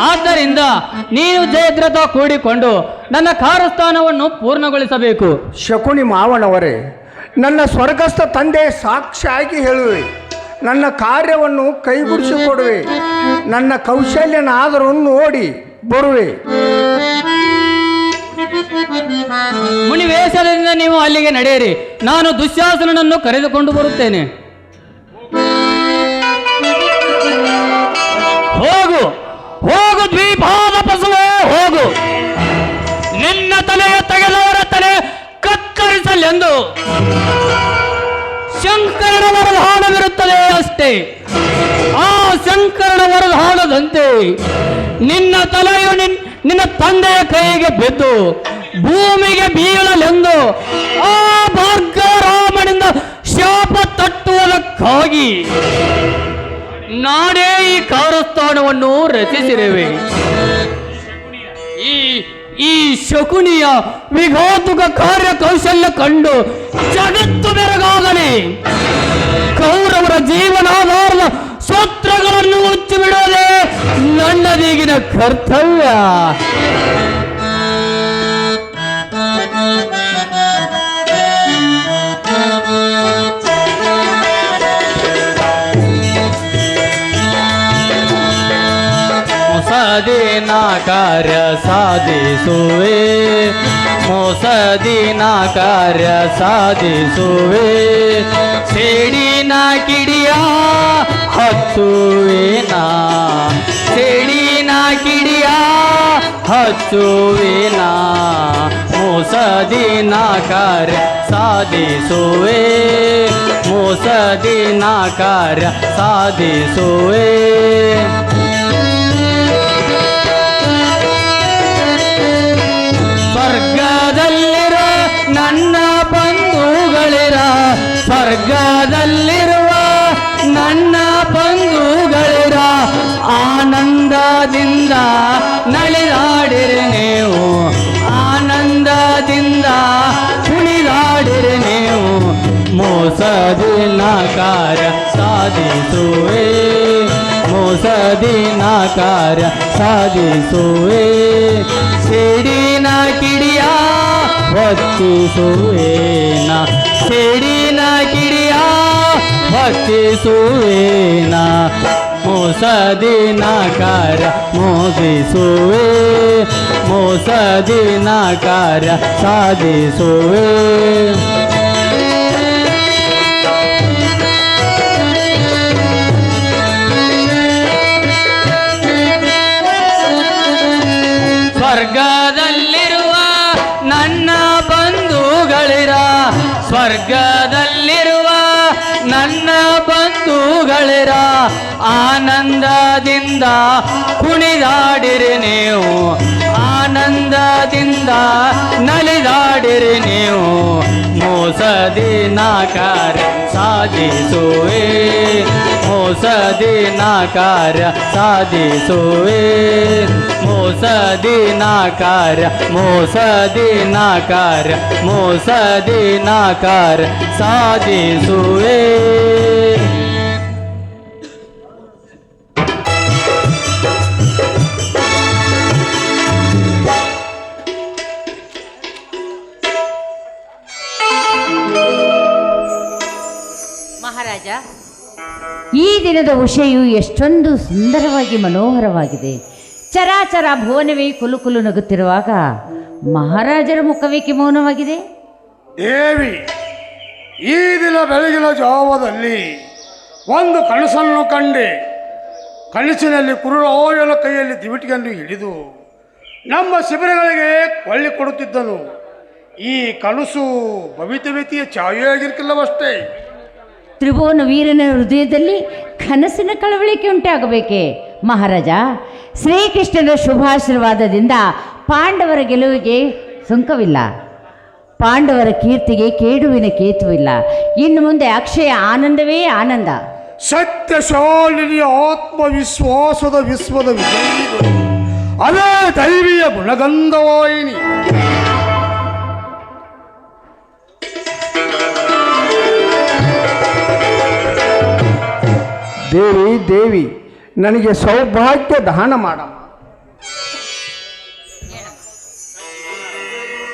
ಆದ್ದರಿಂದ ನೀನು ಜಯದ್ರಥ ಕೂಡಿಕೊಂಡು ನನ್ನ ಕಾರಸ್ಥಾನವನ್ನು ಪೂರ್ಣಗೊಳಿಸಬೇಕು. ಶಕುನಿ ಮಾವನವರೇ, ನನ್ನ ಸ್ವರ್ಗಸ್ಥ ತಂದೆ ಸಾಕ್ಷಿಯಾಗಿ ಹೇಳುವೆ, ನನ್ನ ಕಾರ್ಯವನ್ನು ಕೈಗೂಡಿಸಿಕೊಡುವೆ. ನನ್ನ ಕೌಶಲ್ಯನಾದರೂ ನೋಡಿ ಬರುವೆ. ಮುನಿವೇಷದಿಂದ ನೀವು ಅಲ್ಲಿಗೆ ನಡೆಯಿರಿ, ನಾನು ದುಶ್ಯಾಸನನನ್ನು ಕರೆದುಕೊಂಡು ಬರುತ್ತೇನೆ. ಹೋಗು ಹೋಗು ದ್ವೀಪಾದ ಪಶುವೆ, ಹೋಗು. ನಿನ್ನ ತಲೆಯ ತೆಗೆದವರ ತಲೆ ಕತ್ತರಿಸಲೆಂದು ಶಂಕರನ ವರದಾನವಿರುತ್ತದೆ ಅಷ್ಟೇ. ಆ ಶಂಕರನ ವರದಾನದಂತೆ ನಿನ್ನ ತಲೆಯು ನಿನ್ನ ತಂದೆಯ ಕೈಗೆ ಬಿದ್ದು ಭೂಮಿಗೆ ಬೀಳಲೆಂದು ಆ ಭಾರ್ಗವರಾಮನಿಂದ ಶಾಪ ತಟ್ಟುವುದಕ್ಕಾಗಿ ನಾನೇ ಈ ಕಾರಸ್ಥಾನವನ್ನು ರಚಿಸಿರುವೆ. ಈ ಶಕುನಿಯ ವಿಘಾತುಕ ಕಾರ್ಯ ಕೌಶಲ್ಯ ಕಂಡು ಜಗತ್ತು ಬೆರಗಾಗಲಿ. ಕೌರವರ ಜೀವನಾಧಾರದ ಸೂತ್ರಗಳನ್ನು ಮುಚ್ಚಿಬಿಡೋದೇ ನನ್ನದೀಗಿನ ಕರ್ತವ್ಯ. ಮೋಸದಿನ ಕಾರ್ಯ ಸಾಧಿಸುವೆ, ಮೋಸದಿನ ಕಾರ್ಯ ಸಾಧಿಸುವೆ. ಸೇಡಿನ ಕಿಡಿಯ ಹಚ್ಚುವಿನ, ಸೇಡಿನ ಕಿಡಿಯ ಹಚ್ಚುವಿನ. ಮೋಸದಿನ ಕಾರ್ಯ ಸಾಧಿಸುವೆ, ಮೋಸದಿನ ಕಾರ್ಯ ಸಾಧಿಸುವೆ. ಸ್ವರ್ಗದಲ್ಲಿರೋ ನನ್ನ ಬಂಧುಗಳಿರ, ಸ್ವರ್ಗದಲ್ಲಿರುವ ನನ್ನ ಬಂಧುಗಳಿರ, ಆನಂದದಿಂದ ನಲಿದಾಡಿರಿ ನೀವು, ಆನಂದದಿಂದ ಕುಣಿದಾಡಿರಿ ನೀವು. ಮೋಸದಿನ ಕಾರ್ಯ ಸಾಧಿಸುವೆ, ಮೋಸದಿನ ಕಾರ್ಯ ಸಾಧಿಸುವೆ. ಸೇಡಿನ ಕಿಡಿಯ ಹೊತ್ತಿಸುವೇನ, ಸೇಡಿನ ಕಿಡಿಯ ಹೊತ್ತಿಸುವೇನ. ಮೋಸದಿನ ಕಾರ್ಯ ಮುಗಿಸುವೆ, ಮೋಸದಿನ ಕಾರ್ಯ ಸಾಧಿಸುವೆ. ಸ್ವರ್ಗದಲ್ಲಿರುವ ನನ್ನ ಬಂಧುಗಳಿರ, ಸ್ವರ್ಗದಲ್ಲಿರುವ ನನ್ನ ಬಂಧುಗಳಿರ, ಆನಂದದಿಂದ ಕುಣಿದಾಡಿರಿ ನೀವು, ಆನಂದದಿಂದ ನಲಿದಾಡಿರಿ ನೀವು. ಮೋಸದಿನ ಕಾರ್ಯ ಸಾಧಿಸುವೆ, ಮೋಸದಿನ ಕಾರ್ಯ ಸಾಧಿಸುವೆ. ಮೋಸದಿನ ಕಾರ್ಯ, ಮೋಸದಿನ ಕಾರ್ಯ, ಮೋಸದಿನ ಕಾರ್ಯ ಸಾಧಿಸುವೆ. ಮಹಾರಾಜ, ಈ ದಿನದ ವಿಷಯವು ಎಷ್ಟೊಂದು ಸುಂದರವಾಗಿ ಮನೋಹರವಾಗಿದೆ. ಚರಾಚರ ಭುವನವೇ ಕುಲು ನಗುತ್ತಿರುವಾಗ ಮಹಾರಾಜರ ಮುಖವೇಕೆ ಮೌನವಾಗಿದೆ? ದೇವಿ, ಈ ದಿನ ಬೆಳಗಿನ ಜಾವದಲ್ಲಿ ಒಂದು ಕನಸನ್ನು ಕಂಡೆ. ಕನಸಿನಲ್ಲಿ ಕುರುಡೋಯನ ಕೈಯಲ್ಲಿ ದಿವಿಟಿಯನ್ನು ಹಿಡಿದು ನಮ್ಮ ಶಿಬಿರಗಳಿಗೆ ಕೊಳ್ಳಿ ಕೊಡುತ್ತಿದ್ದನು. ಈ ಕನಸು ಭವಿತವ್ಯತಿಯ ಛಾಯೆಯಾಗಿರ್ಕಿಲ್ಲವಷ್ಟೇ. ತ್ರಿಭುವನ ವೀರನ ಹೃದಯದಲ್ಲಿ ಕನಸಿನ ಕಳವಳಿಕೆ ಉಂಟಾಗಬೇಕೆ? ಮಹಾರಾಜ, ಶ್ರೀಕೃಷ್ಣನ ಶುಭಾಶೀರ್ವಾದದಿಂದ ಪಾಂಡವರ ಗೆಲುವಿಗೆ ಸುಂಕವಿಲ್ಲ, ಪಾಂಡವರ ಕೀರ್ತಿಗೆ ಕೇಡುವಿನ ಕೇತುವಿಲ್ಲ. ಇನ್ನು ಮುಂದೆ ಅಕ್ಷಯ ಆನಂದವೇ ಆನಂದ. ಸತ್ಯಶಾಲಿನಿಯ ಆತ್ಮವಿಶ್ವಾಸದ ವಿಶ್ವದ ವಿಜಯಿಗಳು, ಅದೇ ದೈವಿಯ ಗುಣಗಂಧವಾಯಿನಿ. ದೇವಿ ದೇವಿ, ನನಗೆ ಸೌಭಾಗ್ಯ ದಾನ ಮಾಡಮ್ಮ.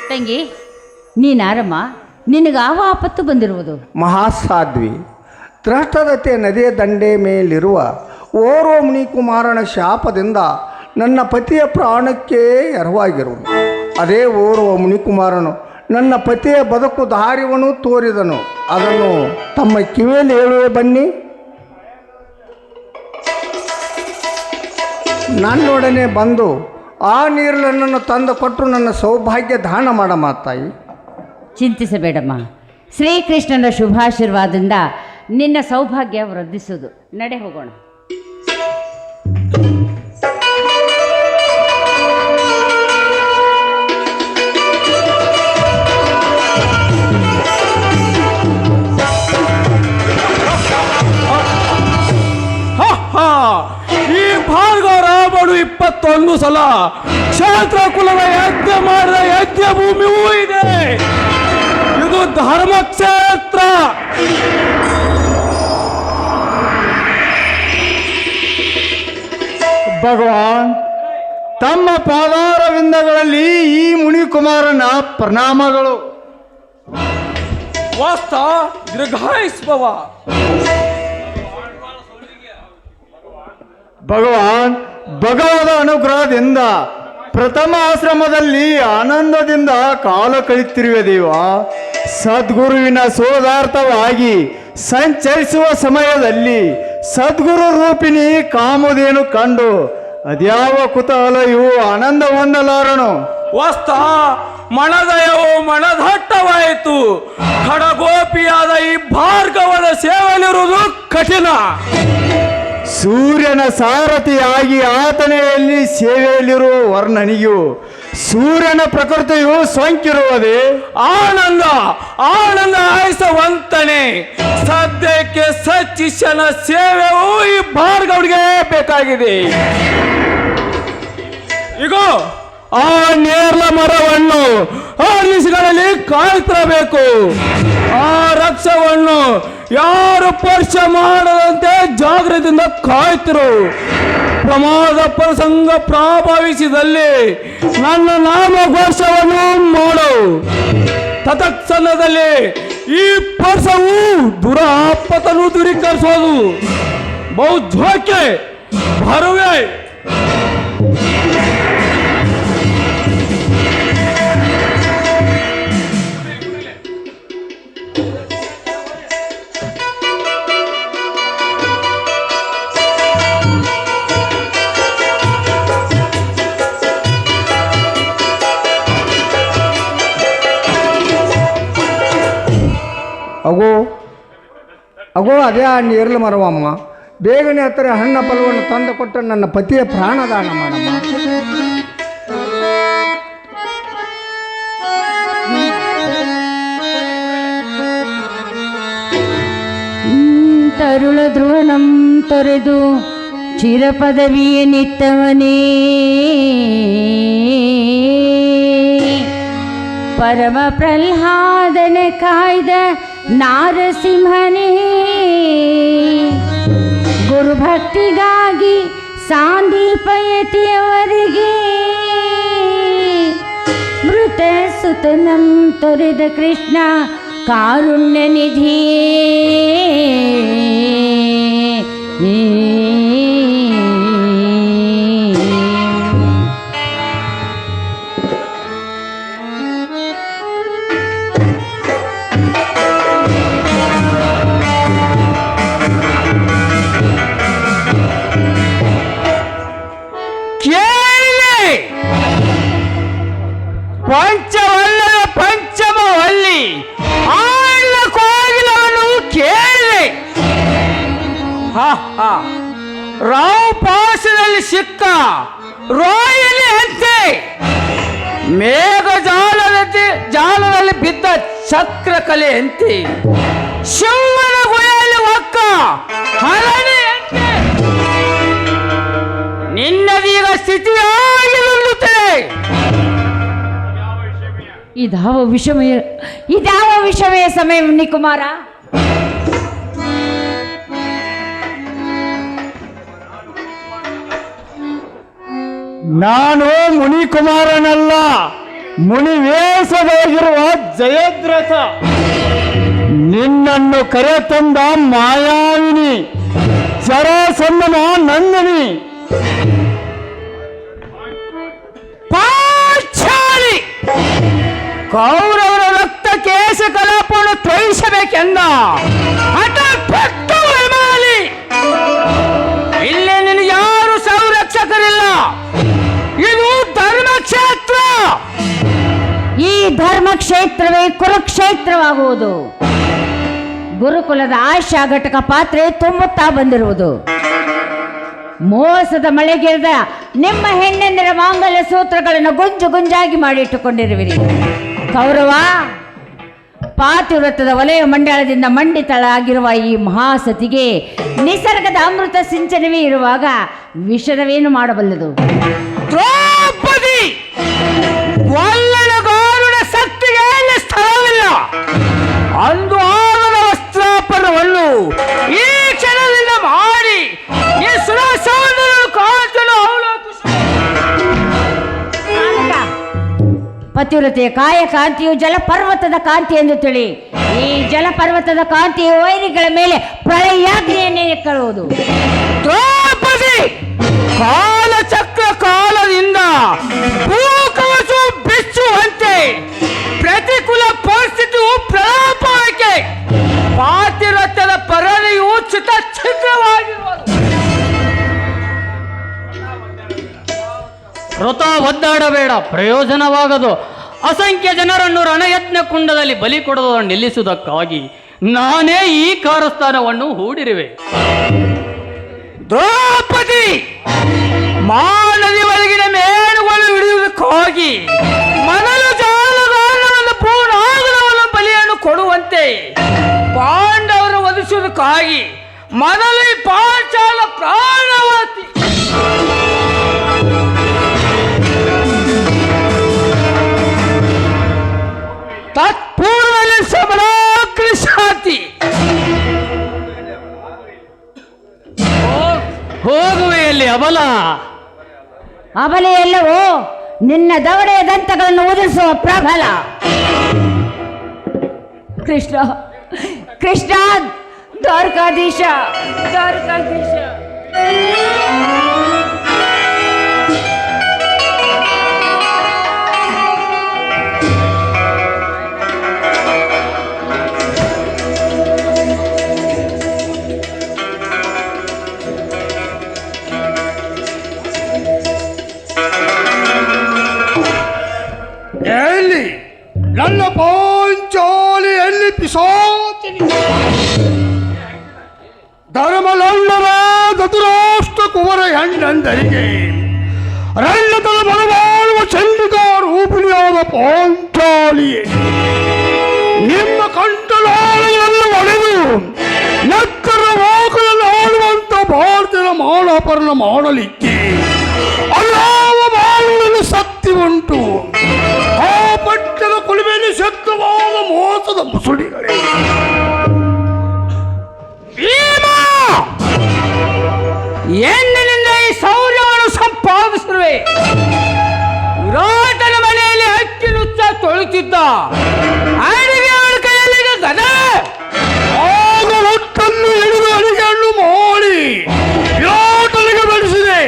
ತಂಗಿ, ನೀನಾರಮ್ಮ? ನಿನಗಾವ ಆಪತ್ತು ಬಂದಿರುವುದು? ಮಹಾಸಾಧ್ವಿ, ತ್ರಷ್ಟದತೆ ನದಿಯ ದಂಡೆ ಮೇಲಿರುವ ಓರ್ವ ಮುನಿಕುಮಾರನ ಶಾಪದಿಂದ ನನ್ನ ಪತಿಯ ಪ್ರಾಣಕ್ಕೆ ಎರವಾಗಿರುವುದು. ಅದೇ ಓರ್ವ ಮುನಿಕುಮಾರನು ನನ್ನ ಪತಿಯ ಬದುಕು ದಾರಿವನ್ನು ತೋರಿದನು. ಅದನ್ನು ತಮ್ಮ ಕಿವಿಯಲ್ಲಿ ಹೇಳುವೆ ಬನ್ನಿ. ನನ್ನೊಡನೆ ಬಂದು ಆ ನೀರನ್ನು ತಂದು ಕೊಟ್ಟು ನನ್ನ ಸೌಭಾಗ್ಯ ದಾನ ಮಾಡಮ್ಮ ತಾಯಿ. ಚಿಂತಿಸಬೇಡಮ್ಮ, ಶ್ರೀಕೃಷ್ಣನ ಶುಭಾಶೀರ್ವಾದದಿಂದ ನಿನ್ನ ಸೌಭಾಗ್ಯ ವೃದ್ಧಿಸುವುದು. ನಡೆ ಹೋಗೋಣ. ಈ ಭಾರ್ಗವ ರಾಮನು 21 ಸಲ ಕ್ಷೇತ್ರ ಕುಲದ ಯಜ್ಞ ಮಾಡಿದ ಯಜ್ಞ ಭೂಮಿಯೂ ಇದೆ. ಇದು ಧರ್ಮಕ್ಷೇತ್ರ. ಭಗವಾನ್, ತಮ್ಮ ಪಾದಾರವಿಂದಗಳಲ್ಲಿ ಈ ಮುನಿಕುಮಾರನ ಪ್ರಣಾಮಗಳು. ವಾಸ್ತ ದೀರ್ಘಾಯುಷ್ಭವ. ಭಗವಾನ್, ಭಗವದ ಅನುಗ್ರಹದಿಂದ ಪ್ರಥಮ ಆಶ್ರಮದಲ್ಲಿ ಆನಂದದಿಂದ ಕಾಲ ಕಳೆಯುತ್ತಿರುವೆ ದೇವ. ಸದ್ಗುರುವಿನ ಸೋದಾರ್ಥವಾಗಿ ಸಂಚರಿಸುವ ಸಮಯದಲ್ಲಿ ಸದ್ಗುರು ರೂಪಿಣಿ ಕಾಮುದೇನು ಕಂಡು ಅದ್ಯಾವ ಕುತೂಹಲೆಯು ಆನಂದ ಹೊಂದಲಾರನು. ವಾಸ್ತ ಮನದಯವು ಮನದಟ್ಟವಾಯಿತು. ಖಡಗೋಪಿಯಾದ ಈ ಭಾರ್ಗವದ ಸೇವೆಯಲ್ಲಿರುವುದು ಕಠಿಣ. ಸೂರ್ಯನ ಸಾರಥಿಯಾಗಿ ಆತನೆಯಲ್ಲಿ ಸೇವೆಯಲ್ಲಿರುವ ವರ್ಣನಿಗೂ ಸೂರ್ಯನ ಪ್ರಕೃತಿಯು ಸೋಂಕಿರುವುದೇ. ಆನಂದ ಆನಂದ ಆಯಿಸವಂತನೆ. ಸದ್ಯಕ್ಕೆ ಸಚ್ಚಿಶನ ಸೇವೆಯೂ ಈ ಭಾರ್ಗವನಿಗೆ ಬೇಕಾಗಿದೆ. ಈಗ ಆ ನೇರ್ಲ ಮರವನ್ನು ಆಲಿಸಿಗಳಲ್ಲಿ ಕಾಯ್ತಿರಬೇಕು. ಆ ರಕ್ಷವನ್ನು ಯಾರು ಸ್ಪರ್ಶ ಮಾಡದಂತೆ ಜಾಗ್ರತೆಯಿಂದ ಕಾಯ್ತಿರು. ಪ್ರಮಾದ ಪ್ರಸಂಗ ಪ್ರಾಭವಿಸಿದಲ್ಲಿ ನನ್ನ ನಾಮಘೋಷವನ್ನು ಮಾಡು. ತತ್ಕ್ಷಣದಲ್ಲಿ ಈ ಸ್ಪರ್ಶವು ದುರಾಪತನ್ನು ದೂರೀಕರಿಸೋದು. ಬಹುಜೋಕೆ ಬರುವೆ. ಅಗೋ ಅದೇ ಆ ನೇರಲ ಮರವಮ್ಮ. ಬೇಗನೆ ಹತ್ತಿರ ಹಣ್ಣ ಫಲವನ್ನು ತಂದು ಕೊಟ್ಟು ನನ್ನ ಪತಿಯ ಪ್ರಾಣದಾನ ಮಾಡಮ್ಮ. ತರುಳ ಧ್ರುವನಂ ತೊರೆದು ಚಿರಪದವಿಯ ನಿತ್ತವನೇ ಪರಮ ಪ್ರಹ್ಲಾದನ ಕಾಯ್ದ ನಾರಸಿಂಹನೇ ಗುರುಭಕ್ತಿಗಾಗಿ ಸಾಂದೀಪಯತಿಯವರಿಗೆ ಮೃತ ಸುತನಂ ತೊರೆದ ಕೃಷ್ಣ ಕಾರುಣ್ಯ ನಿಧಿಯೇ ಹಾ ಹಾ ರಾವ್ ಪಾಶದಲ್ಲಿ ಸಿಕ್ಕ ರೋಯಲಿ ಅಂತೆ ಮೇಘ ಜಾಲದಲ್ಲಿ ಬಿದ್ದ ಚಕ್ರಕಲೆ ಅಂತೆ ಶಿವನ ಗುಹೆಯಲ್ಲಿ ಒಕ್ಕ ಹರಣಿ ಅಂತೆ ನಿನ್ನದೀಗ ಸ್ಥಿತಿಯಾಗಿ ನಿಲ್ಲುತ್ತದೆ. ಇದಾವ ವಿಷಮಯ ಸಮಯ ಮುನಿಕುಮಾರ? ನಾನು ಮುನಿಕುಮಾರನಲ್ಲ, ಮುನಿವೇಷವಾಗಿರುವ ಜಯದ್ರಥ. ನಿನ್ನನ್ನು ಕರೆತಂದ ಮಾಯಾವಿನಿ, ಜರಾಸಂಧನ ನಂದಿನಿ. ಪಾಂಚಾಲಿ ಕೌರವರ ರಕ್ತ ಕೇಶ ಕಲಾಪವನ್ನು ತ್ವಯಿಸಬೇಕೆಂದ ಹಠ ಭಕ್ತ ವಿಮಾಲಿ. ಇಲ್ಲಿ ನಿನಗೆ ಯಾರು ಸಂರಕ್ಷಕರಿಲ್ಲ, ಇದು ಧರ್ಮಕ್ಷೇತ್ರ. ಈ ಧರ್ಮಕ್ಷೇತ್ರವೇ ಕುರುಕ್ಷೇತ್ರವಾಗುವುದು. ಗುರುಕುಲದ ಆಶಾ ಘಟಕ ಪಾತ್ರೆ ತುಂಬುತ್ತಾ ಬಂದಿರುವುದು. ಮೋಸದ ಮಳೆಗೆರೆದ ನಿಮ್ಮ ಹೆಣ್ಣೆಂದರ ಮಾಂಗಲ್ಯ ಸೂತ್ರಗಳನ್ನು ಗುಂಜು ಗುಂಜಾಗಿ ಮಾಡಿಟ್ಟುಕೊಂಡಿರುವಿರಿ. ಕೌರವ, ಪಾತಿವ್ರತದ ವಲಯ ಮಂಡಳದಿಂದ ಮಂಡಿತಳಾಗಿರುವ ಈ ಮಹಾಸತಿಗೆ ನಿಸರ್ಗದ ಅಮೃತ ಸಿಂಚನವೇ ಇರುವಾಗ ವಿಷದವೇನು ಮಾಡಬಲ್ಲದು? ದ್ರೌಪದಿ ವಲ್ಲನಗಾರುಡ ಶಕ್ತಿಗೆ ಇಲ್ಲಿ ಸ್ಥಳವಿಲ್ಲ. ಅಂದು ಆಗದ ವಸ್ತ್ರಾಪರಣವನ್ನು ಈ ಕ್ಷಣದಿಂದ ಮಾಡಿ ಈ ಸುರಸೌಂದರ್ಯವನ್ನು ಕಾಂತನು ಅವಲೋಕಿಸು. ಪತಿವ್ರತೆಯ ಕಾಯಕಾಂತಿಯು ಜಲಪರ್ವತದ ಕಾಂತಿ ಎಂದು ತಿಳಿ. ಈ ಜಲಪರ್ವತದ ಕಾಂತಿಯ ವೈರಿಗಳ ಮೇಲೆ ಪ್ರಳಯಾಗ್ನಿಯನ್ನೇ ಎಕ್ಕಳುವುದು. ದ್ರೌಪದಿ ಕಾಲಚಕ್ರ ಕಾಲದಿಂದ ಭೂಕವಚು ಬಿಚ್ಚುವಂತೆ ಪ್ರತಿಕೂಲ ಪರಿಸ್ಥಿತಿಯು ಪ್ರಲಾಪಕ್ಕೆ ಪಾತಿವ್ರತ್ಯದ ಪರದೆಯು ಚಿತ್ರವಾಗಿರುವುದು. ವೃತ ಒದ್ದಾಡಬೇಡ, ಪ್ರಯೋಜನವಾಗದು. ಅಸಂಖ್ಯ ಜನರನ್ನು ರಣಯತ್ನ ಕುಂಡದಲ್ಲಿ ಬಲಿ ಕೊಡುವುದನ್ನು ನಿಲ್ಲಿಸುವುದಕ್ಕಾಗಿ ನಾನೇ ಈ ಕಾರಸ್ಥಾನವನ್ನು ಹೂಡಿರುವೆ. ದ್ರೌಪದಿ ಮಾನದಿ ಒಳಗಿನ ಮೇಣುಗಳು ಹಿಡಿಯುವುದಕ್ಕಾಗಿ ಮನಲು ಜಾಲಗಾರವನ್ನು ಪೂರ್ಣಾಗರವನ್ನು ಬಲಿಯನ್ನು ಕೊಡುವಂತೆ ಪಾಂಡವರು ವಧಿಸುವುದಕ್ಕಾಗಿ ಮನಲಿ ಪಾಂಚಾಲ ಪ್ರಾಣವತಿ ತತ್ಪೂರ್ವದಲ್ಲಿ ಸಮರಾಗ್ನಿ ಶಾಂತಿ. ಹೋಗುವೆಯಲ್ಲಿ ಅಬಲ ಅಬಲೆಯಲ್ಲವೋ ನಿನ್ನ ದವಡೆಯ ದಂತಗಳನ್ನು ಉದುರಿಸುವ ಪ್ರಬಲ. ಕೃಷ್ಣ ಕೃಷ್ಣ, ದ್ವಾರಕಾಧೀಶ ದ್ವಾರಕಾಧೀಶ. ಎಲ್ಲಿ ನನ್ನ ಪಾಂಚಾಲಿಯಲ್ಲಿ ಪಿಶಾಚಿನಿ ಧರ್ಮಲಂಡನ ಧೃತರಾಷ್ಟ್ರ ಕುವರ ಹೆಣ್ಣಂದರಿಗೆ ರಂಗತನ ಬಲವಾಳುವ ಚಂಡಿಕಾ ರೂಪಿಣಿಯಾದ ಪಾಂಚಾಲಿಯೇ, ನಿಮ್ಮ ಕಂಠಲಾಳಗಳನ್ನು ಒಡೆದು ನೆತ್ತರ ವಾಕುಗಳಲ್ಲಿ ಆಡುವಂತ ಭಾರತೀಯ ಮಾನಪರಣ ಮಾಡಲಿಕ್ಕೆ ಅಲ್ಲಾವ ಮಾಡುವ ಶಕ್ತಿ ಉಂಟು. ಆ ಪಟ್ಟದ ಕುಲುಮೆಯಲ್ಲಿ ಶಕ್ತವಾದ ಮೋಸದ ಮುಸುಡಿಗಳೇ. ಎಂದಿನಿಂದ ಈ ಶೌರ್ಯವನ್ನು ಸಂಪಾದಿಸಿರುವೆ. ವಿರಾಟನ ಮನೆಯಲ್ಲಿ ಹಕ್ಕಿ ನುಚ್ಚ ತೊಳುತ್ತಿದ್ದ ಅಡಿಗೆ ಅವಳ ಕೈಯಲ್ಲಿ ಗದೆ. ಆಗ ಒಟ್ಟನ್ನು ಹಿಡಿದು ಅಡಿಗೆಯನ್ನು ಮಾಡಿ ವಿರಾಟನಿಗೆ ಬಡಿಸಿದೆ.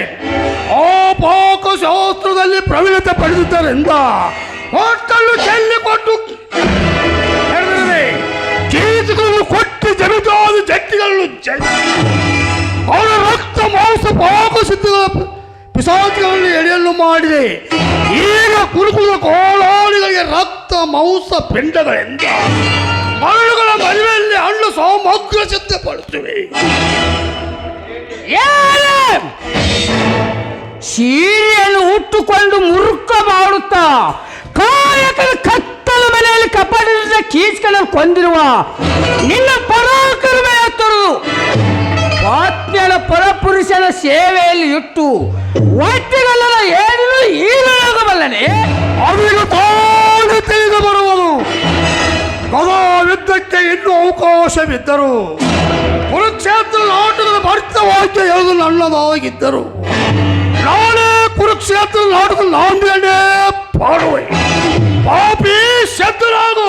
ಆ ಪಾಕಶಾಸ್ತ್ರದಲ್ಲಿ ಪ್ರವೀಣತೆ ಪಡೆದಿದ್ದರಿಂದ ಒಟ್ಟನ್ನು ಚೆಲ್ಲಿಕೊಟ್ಟು ಕೀಚಗಳನ್ನು ಕೊಟ್ಟು ಜಮಿದಾದ ಜಟ್ಟಿಗಳನ್ನು ಅವರ ರಕ್ತ ಮಾಂಸ ಪಾಕ ಸಿದ್ಧಗಳ ಪಿಶಾಚಿಗಳನ್ನು ಎಡೆಯನ್ನು ಮಾಡಿದೆ. ಈಗ ಕುರುಕುಲ ಕೋಳಾಳಿಗಳಿಗೆ ರಕ್ತ ಮಾಂಸ ಪಿಂಡಗಳಿಂದ ಮರಳುಗಳ ಮದುವೆಯಲ್ಲಿ ಹಣ್ಣು ಸಮಗ್ರ ಸಿದ್ಧಪಡಿಸುವೆ. ಸೀರೆಯನ್ನು ಉಟ್ಟುಕೊಂಡು ಮುರುಕ ಮಾಡುತ್ತಾ ಕಾಯಕದ ಕತ್ತಲ ಮನೆಯಲ್ಲಿ ಕಪಟದಿಂದ ಕೀಚ್ಕೊಂಡು ಕೊಂದಿರುವ ನಿನ್ನ ಪರಾಕ್ರಮ ತೊರೆದು ಆತ್ಮೀಯನ ಪರಪುರುಷನ ಸೇವೆಯಲ್ಲಿ ಇಟ್ಟು ಒಟ್ಟಿಗಲ್ಲದ ಏನೂ ಈಡಾಗಬಲ್ಲನೆ ಅವನು ತಾನು ತಿಳಿದು ಬರುವನು. ಗದಾಯುದ್ಧಕ್ಕೆ ಇನ್ನೂ ಅವಕಾಶವಿದ್ದರು. ಕುರುಕ್ಷೇತ್ರ ನಾಟಕದ ಭರ್ತವಾಕ್ಯ ಯಾವುದು ನನ್ನದಾಗಿದ್ದರು ನಾನೇ ಕುರುಕ್ಷೇತ್ರ ನಾಟಕ ನಾಂದಿಯನ್ನೇ ಪಾಡುವೆ. ಪಾಪಿ ಶತ್ರುರಾಗು.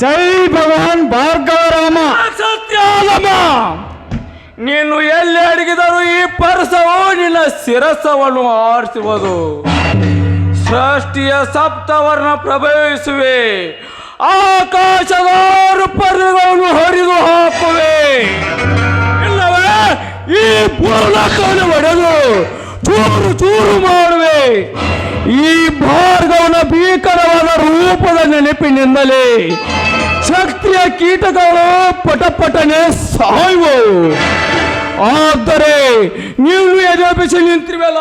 ಜೈ ಭಗವಾನ್ ಭಾರ್ಗವರಾಮ. ಸತ್ಯಾಗಮ, ನೀನು ಎಲ್ಲಿ ಅಡಗಿದರೂ ಈ ಪರಸವು ನಿನ್ನ ಶಿರಸವನ್ನು ಆರಿಸುವುದು. ಸೃಷ್ಟಿಯ ಸಪ್ತವರ್ಣ ಪ್ರಭವಿಸುವೆ, ಆಕಾಶದ ಪರ್ವಗಳನ್ನು ಹರಿದು ಹಾಕುವೆ. ಇಲ್ಲವೇ ಈ ಭೂಲೋಕವನ್ನು ಒಡೆದು ಚೂರು ಚೂರು ಮಾಡುವೆ. ಈ ಭಾರ್ಗವನ ಭೀಕರವಾದ ರೂಪದ ನೆನಪಿನಿಂದಲೇ ಶಕ್ತಿಯ ಕೀಟಗಳು ಪಟಪಟನೆ ಸಾಯುವವು. ಆದರೆ ನೀವು ಎದುರಿಸಿ ನಿಂತಿರುವಲ್ಲ,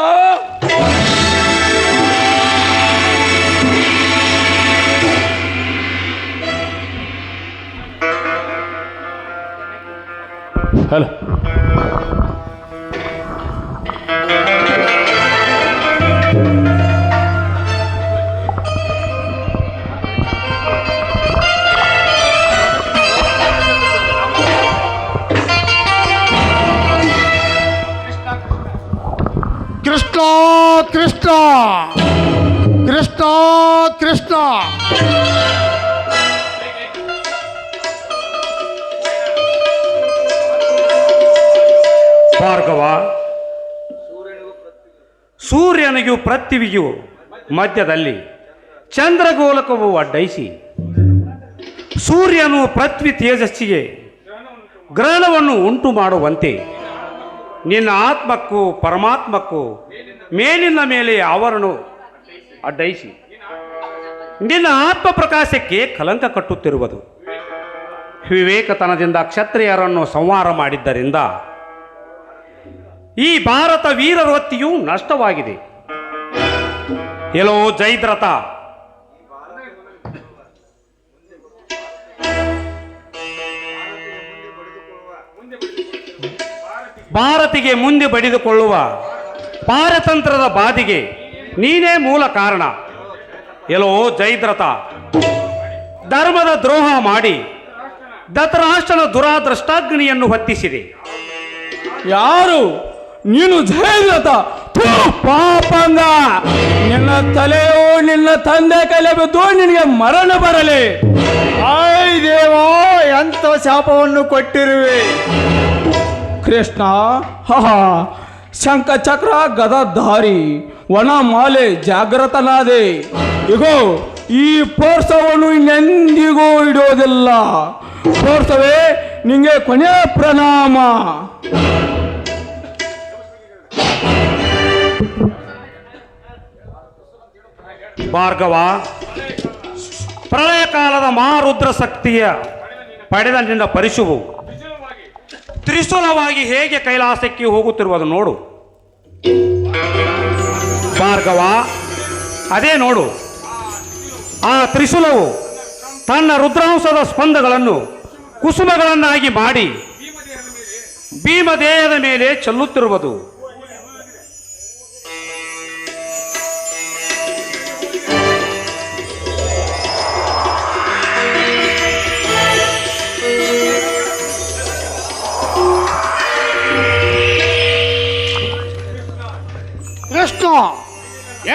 ಹಲೋ ಕೃಷ್ಣ ಕೃಷ್ಣ ಕೃಷ್ಣ ಕೃಷ್ಣ. ಭಾರ್ಗವ, ಸೂರ್ಯನಿಗೂ ಪೃಥ್ವಿಗೂ ಮಧ್ಯದಲ್ಲಿ ಚಂದ್ರಗೋಲಕವು ಅಡ್ಡೈಸಿ ಸೂರ್ಯನು ಪೃಥ್ವಿ ತೇಜಸ್ಸಿಗೆ ಗ್ರಹಣವನ್ನು ಉಂಟು ಮಾಡುವಂತೆ ನಿನ್ನ ಆತ್ಮಕ್ಕೂ ಪರಮಾತ್ಮಕ್ಕೂ ಮೇಲಿನ ಮೇಲೆ ಅವರನ್ನು ಅಡ್ಡೈಸಿ ನಿನ್ನ ಆತ್ಮ ಪ್ರಕಾಶಕ್ಕೆ ಕಲಂಕ ಕಟ್ಟುತ್ತಿರುವುದು. ವಿವೇಕತನದಿಂದ ಕ್ಷತ್ರಿಯರನ್ನು ಸಂಹಾರ ಮಾಡಿದ್ದರಿಂದ ಈ ಭಾರತ ವೀರವೃತ್ತಿಯು ನಷ್ಟವಾಗಿದೆ. ಎಲ್ಲೋ ಜೈದ್ರಥ, ಭಾರತಿಗೆ ಮುಂದೆ ಬಡಿದುಕೊಳ್ಳುವ ಪಾರತಂತ್ರದ ಬಾಧೆಗೆ ನೀನೇ ಮೂಲ ಕಾರಣ. ಎಲ್ಲೋ ಜೈದ್ರಥ, ಧರ್ಮದ ದ್ರೋಹ ಮಾಡಿ ಧೃತರಾಷ್ಟ್ರನ ದುರಾದೃಷ್ಟಾಗ್ನಿಯನ್ನು ಹೊತ್ತಿಸಿದೆ. ಯಾರು ನೀನು? ಜಯದ್ರಥ, ಪಾಪಂಗ, ನಿನ್ನ ತಲೆಯು ನಿನ್ನ ತಂದೆ ಕೈಲೆ ಬಿದ್ದು ನಿನಗೆ ಮರಣ ಬರಲಿ. ಆಯ್ ದೇವ, ಎಂಥ ಶಾಪವನ್ನು ಕೊಟ್ಟಿರುವೆ. ಕೃಷ್ಣ, ಶಂಖ ಚಕ್ರ ಗದಾಧಾರಿ ವನ ಮಾಲೆ ಜಾಗೃತನಾದೆ. ಇಗೋ ಈ ಪೋರ್ಸವನ್ನು ಇನ್ನೆಂದಿಗೂ ಇಡೋದಿಲ್ಲ. ಪೋರ್ಸವೇ, ನಿಂಗೆ ಕೊನೆಯ ಪ್ರಣಾಮ. ಭಾರ್ಗವ, ಪ್ರಳಯ ಕಾಲದ ಮಹಾರುದ್ರ ಶಕ್ತಿಯ ಪಡೆದ ನಿನ್ನ ಪರಿಶುವು ತ್ರಿಶೂಲವಾಗಿ ಹೇಗೆ ಕೈಲಾಸಕ್ಕೆ ಹೋಗುತ್ತಿರುವುದು ನೋಡು. ಭಾರ್ಗವ, ಅದೇ ನೋಡು, ಆ ತ್ರಿಶೂಲವು ತನ್ನ ರುದ್ರಾಂಶದ ಸ್ಪಂದಗಳನ್ನು ಕುಸುಮಗಳನ್ನಾಗಿ ಮಾಡಿ ಭೀಮದೇಹದ ಮೇಲೆ ಚೆಲ್ಲುತ್ತಿರುವುದು. ಕೃಷ್ಣ,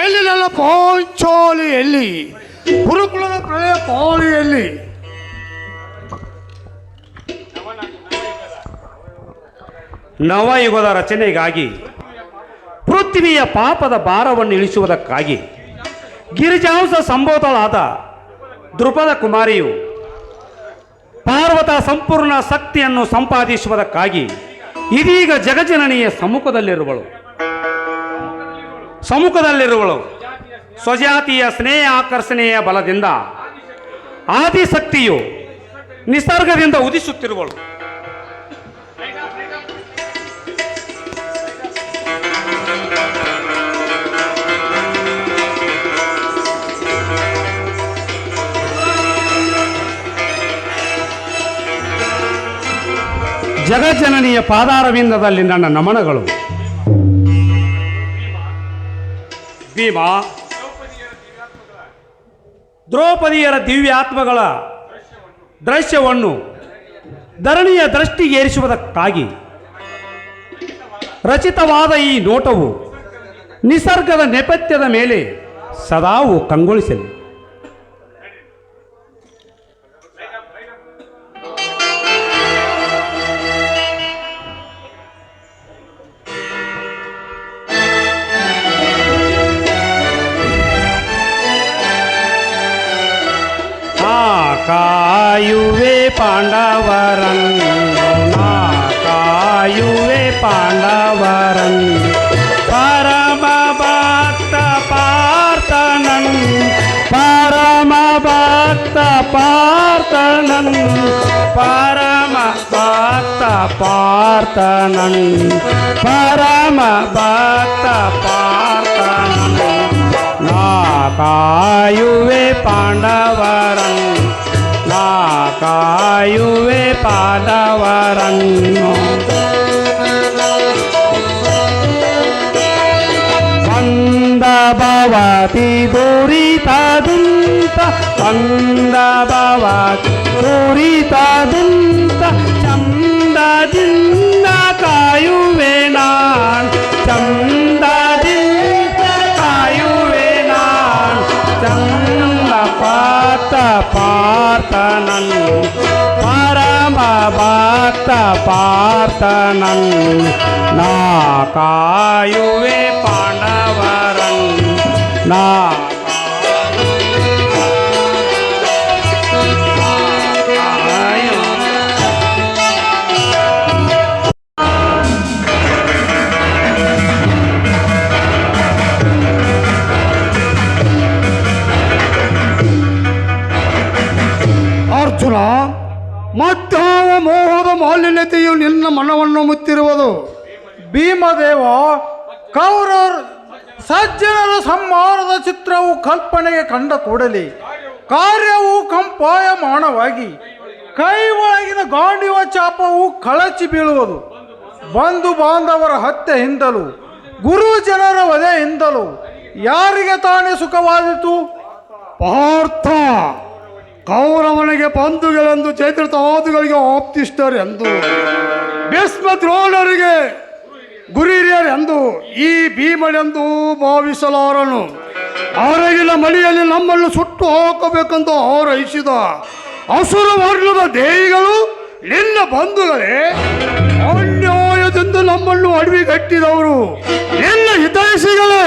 ಎಲ್ಲಿ ನನ್ನ ಪಾಂಚಾಲಿಯಲ್ಲಿ ಗುರುಕುಲದ ಪ್ರಳಯ ಪಾಳಿಯಲ್ಲಿ ನವಯುಗದ ರಚನೆಗಾಗಿ, ಪೃಥ್ವಿಯ ಪಾಪದ ಭಾರವನ್ನು ಇಳಿಸುವುದಕ್ಕಾಗಿ ಗಿರಿಜಾಂಶ ಸಂಬೋಧಳಾದ ದ್ರುಪದ ಕುಮಾರಿಯು ಪಾರ್ವತ ಸಂಪೂರ್ಣ ಶಕ್ತಿಯನ್ನು ಸಂಪಾದಿಸುವುದಕ್ಕಾಗಿ ಇದೀಗ ಜಗಜನನಿಯ ಸಮ್ಮುಖದಲ್ಲಿರುವಳು ಸ್ವಜಾತಿಯ ಸ್ನೇಹ ಆಕರ್ಷಣೆಯ ಬಲದಿಂದ ಆದಿಶಕ್ತಿಯು ನಿಸರ್ಗದಿಂದ ಉದಿಸುತ್ತಿರುವಳು. ಜಗಜ್ಜನನಿಯ ಪಾದಾರವಿಂದದಲ್ಲಿ ನನ್ನ ನಮನಗಳು. ಭೀಮ, ದ್ರೌಪದಿಯರ ದಿವ್ಯಾತ್ಮಗಳ ದೃಶ್ಯವನ್ನು ಧರಣಿಯ ದೃಷ್ಟಿಗೇರಿಸುವುದಕ್ಕಾಗಿ ರಚಿತವಾದ ಈ ನೋಟವು ನಿಸರ್ಗದ ನೇಪಥ್ಯದ ಮೇಲೆ ಸದಾವು ಕಂಗೊಳಿಸಲಿ. ಕಾಯುವೆ ಪಾಂಡವರನ್ನು, ನಾ ಕಾಯುವೆ ಪಾಂಡವರನ್ನು, ಪರಮ ಭಕ್ತ ಪಾರ್ಥನನ್, ಪರಮ ಭಕ್ತ ಪಾರ್ಥನನ್, ಪರಮ ಭಕ್ತ ಪಾರ್ಥನನ್, ಪರಮ ಭಕ್ತ ಪಾರ್ಥನನ್, ನಾ ಕಾಯುವೆ ಪಾಂಡವರನ್ನು, ನಾ ಕಾಯುವೆ ಪಾಂಡವರನ್ನು. ಬಂದ ಭವತಿ ದುರಿತದುಂತ, ಬಂದ ಭವತಿ ದುರಿತದುಂತ, ಚಂದದಿಂದ ಕಾಯುವೆ ನಾನ್, ಚಂದದಿಂದ ಕಾಯುವೆ ನಾನ್, ಚಂದ ಪಾತ ಪಾರ್ಥನನ್, ಪರಮ ಭಕ್ತ ಪಾರ್ಥನನ್, ನಾ ಕಾಯುವೆ ಪಾಂಡವರನ್, ನಾ ಅರ್ಜುನ, ಮತ್ತಾವ ಮೋಹದ ಮಾಲಿನ್ಯತೆಯು ನಿನ್ನ ಮನವನ್ನು ಮುತ್ತಿರುವುದು. ಭೀಮದೇವ, ಕೌರವರ ಸಜ್ಜನರ ಸಂಹಾರದ ಚಿತ್ರವು ಕಲ್ಪನೆಗೆ ಕಂಡ ಕೂಡಲೇ ಕಾರ್ಯವು ಕಂಪಾಯಮಾನವಾಗಿ ಕೈ ಒಳಗಿನ ಗಾಂಡಿವ ಚಾಪವು ಕಳಚಿ ಬೀಳುವುದು. ಬಂಧು ಬಾಂಧವರ ಹತ್ಯೆಯಿಂದಲೂ ಗುರುಜನರ ವಧೆಯಿಂದಲೂ ಯಾರಿಗೆ ತಾನೇ ಸುಖವಾದಿತು? ಪಾರ್ಥ, ಕೌರವನಿಗೆ ಬಂಧುಗಳೆಂದು ಚೈತ್ರತಾದಿಗಳಿಗೆ ಆಪ್ತಿಷ್ಟರೆಂದು, ಭೀಷ್ಮ ದ್ರೋಣರಿಗೆ ಗುರಿಹಿರಿಯರೆಂದು ಈ ಭೀಮನೆಂದು ಭಾವಿಸಲಾರನು. ಹೊರಗಿನ ಮಳೆಯಲ್ಲಿ ನಮ್ಮನ್ನು ಸುಟ್ಟು ಹಾಕಬೇಕೆಂದು ಹಾರೈಸಿದ ಅಸುರ ವರ್ಣದ ದೇಹಿಗಳು ನಿನ್ನ ಬಂಧುಗಳೇ. ಅನ್ಯಾಯದಿಂದ ನಮ್ಮನ್ನು ಅಡವಿಗಟ್ಟಿದವರು ನಿನ್ನ ಹಿತೈಷಿಗಳೇ.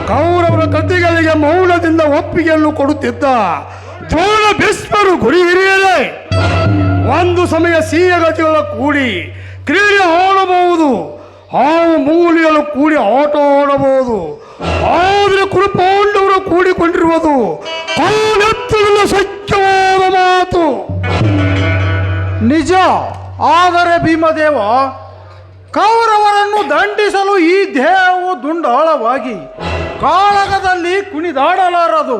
ಕೌರವರ ಕಥೆಗಳಿಗೆ ಮೌನದಿಂದ ಒಪ್ಪಿಗೆಯನ್ನು ಕೊಡುತ್ತಿದ್ದ ದ್ರೋಣ ಭೀಷ್ಮರು ಗುರಿ ಹಿರಿಯರೇ. ಒಂದು ಸಮಯ ಸಿಹಿಗತಿಗಳ ಕೂಡಿ ಕ್ರೀಡೆ ಆಡಬಹುದು, ಹಾವು ಮೂಲಿಗಳು ಕೂಡಿ ಆಟ ಆಡಬಹುದು. ಆದರೆ ಕುರುಪಾಂಡವರು ಕೂಡಿಕೊಂಡಿರುವುದು ಕಾಲೆತ್ತಲಿನ ಸತ್ಯವಾದ ಮಾತು. ನಿಜ. ಆದರೆ ಭೀಮದೇವ, ಕೌರವರನ್ನು ದಂಡಿಸಲು ಈ ದೇಹವು ದುಂಡಾಳವಾಗಿ ಕಾಳಗದಲ್ಲಿ ಕುಣಿದಾಡಲಾರದು.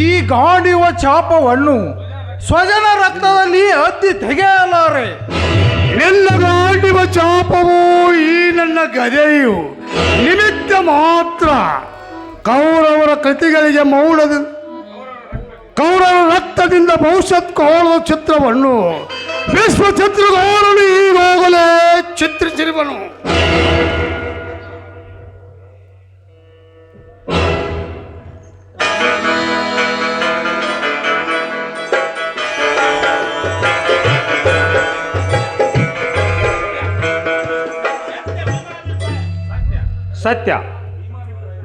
ಈ ಗಾಂಡಿವ ಚಾಪವನ್ನು ಸ್ವಜನ ರಕ್ತದಲ್ಲಿ ಅದ್ದಿ ತೆಗೆಯಲಾರೆ. ನಿನ್ನ ಗಾಂಡಿವ ಚಾಪವು ಈ ನನ್ನ ಗದೆಯು ನಿಮಿತ್ತ ಮಾತ್ರ. ಕೌರವರ ಕೃತಿಗಳಿಗೆ ಕೌರವರ ರಕ್ತದಿಂದ ಭವಿಷ್ಯತ್ ಕಾಣುವ ಚಿತ್ರವನ್ನು ವಿಶ್ವ ಚಿತ್ರಗಾರನು ಈಗಾಗಲೇ ಚಿತ್ರಿಸಿರುವನು. ಸತ್ಯ.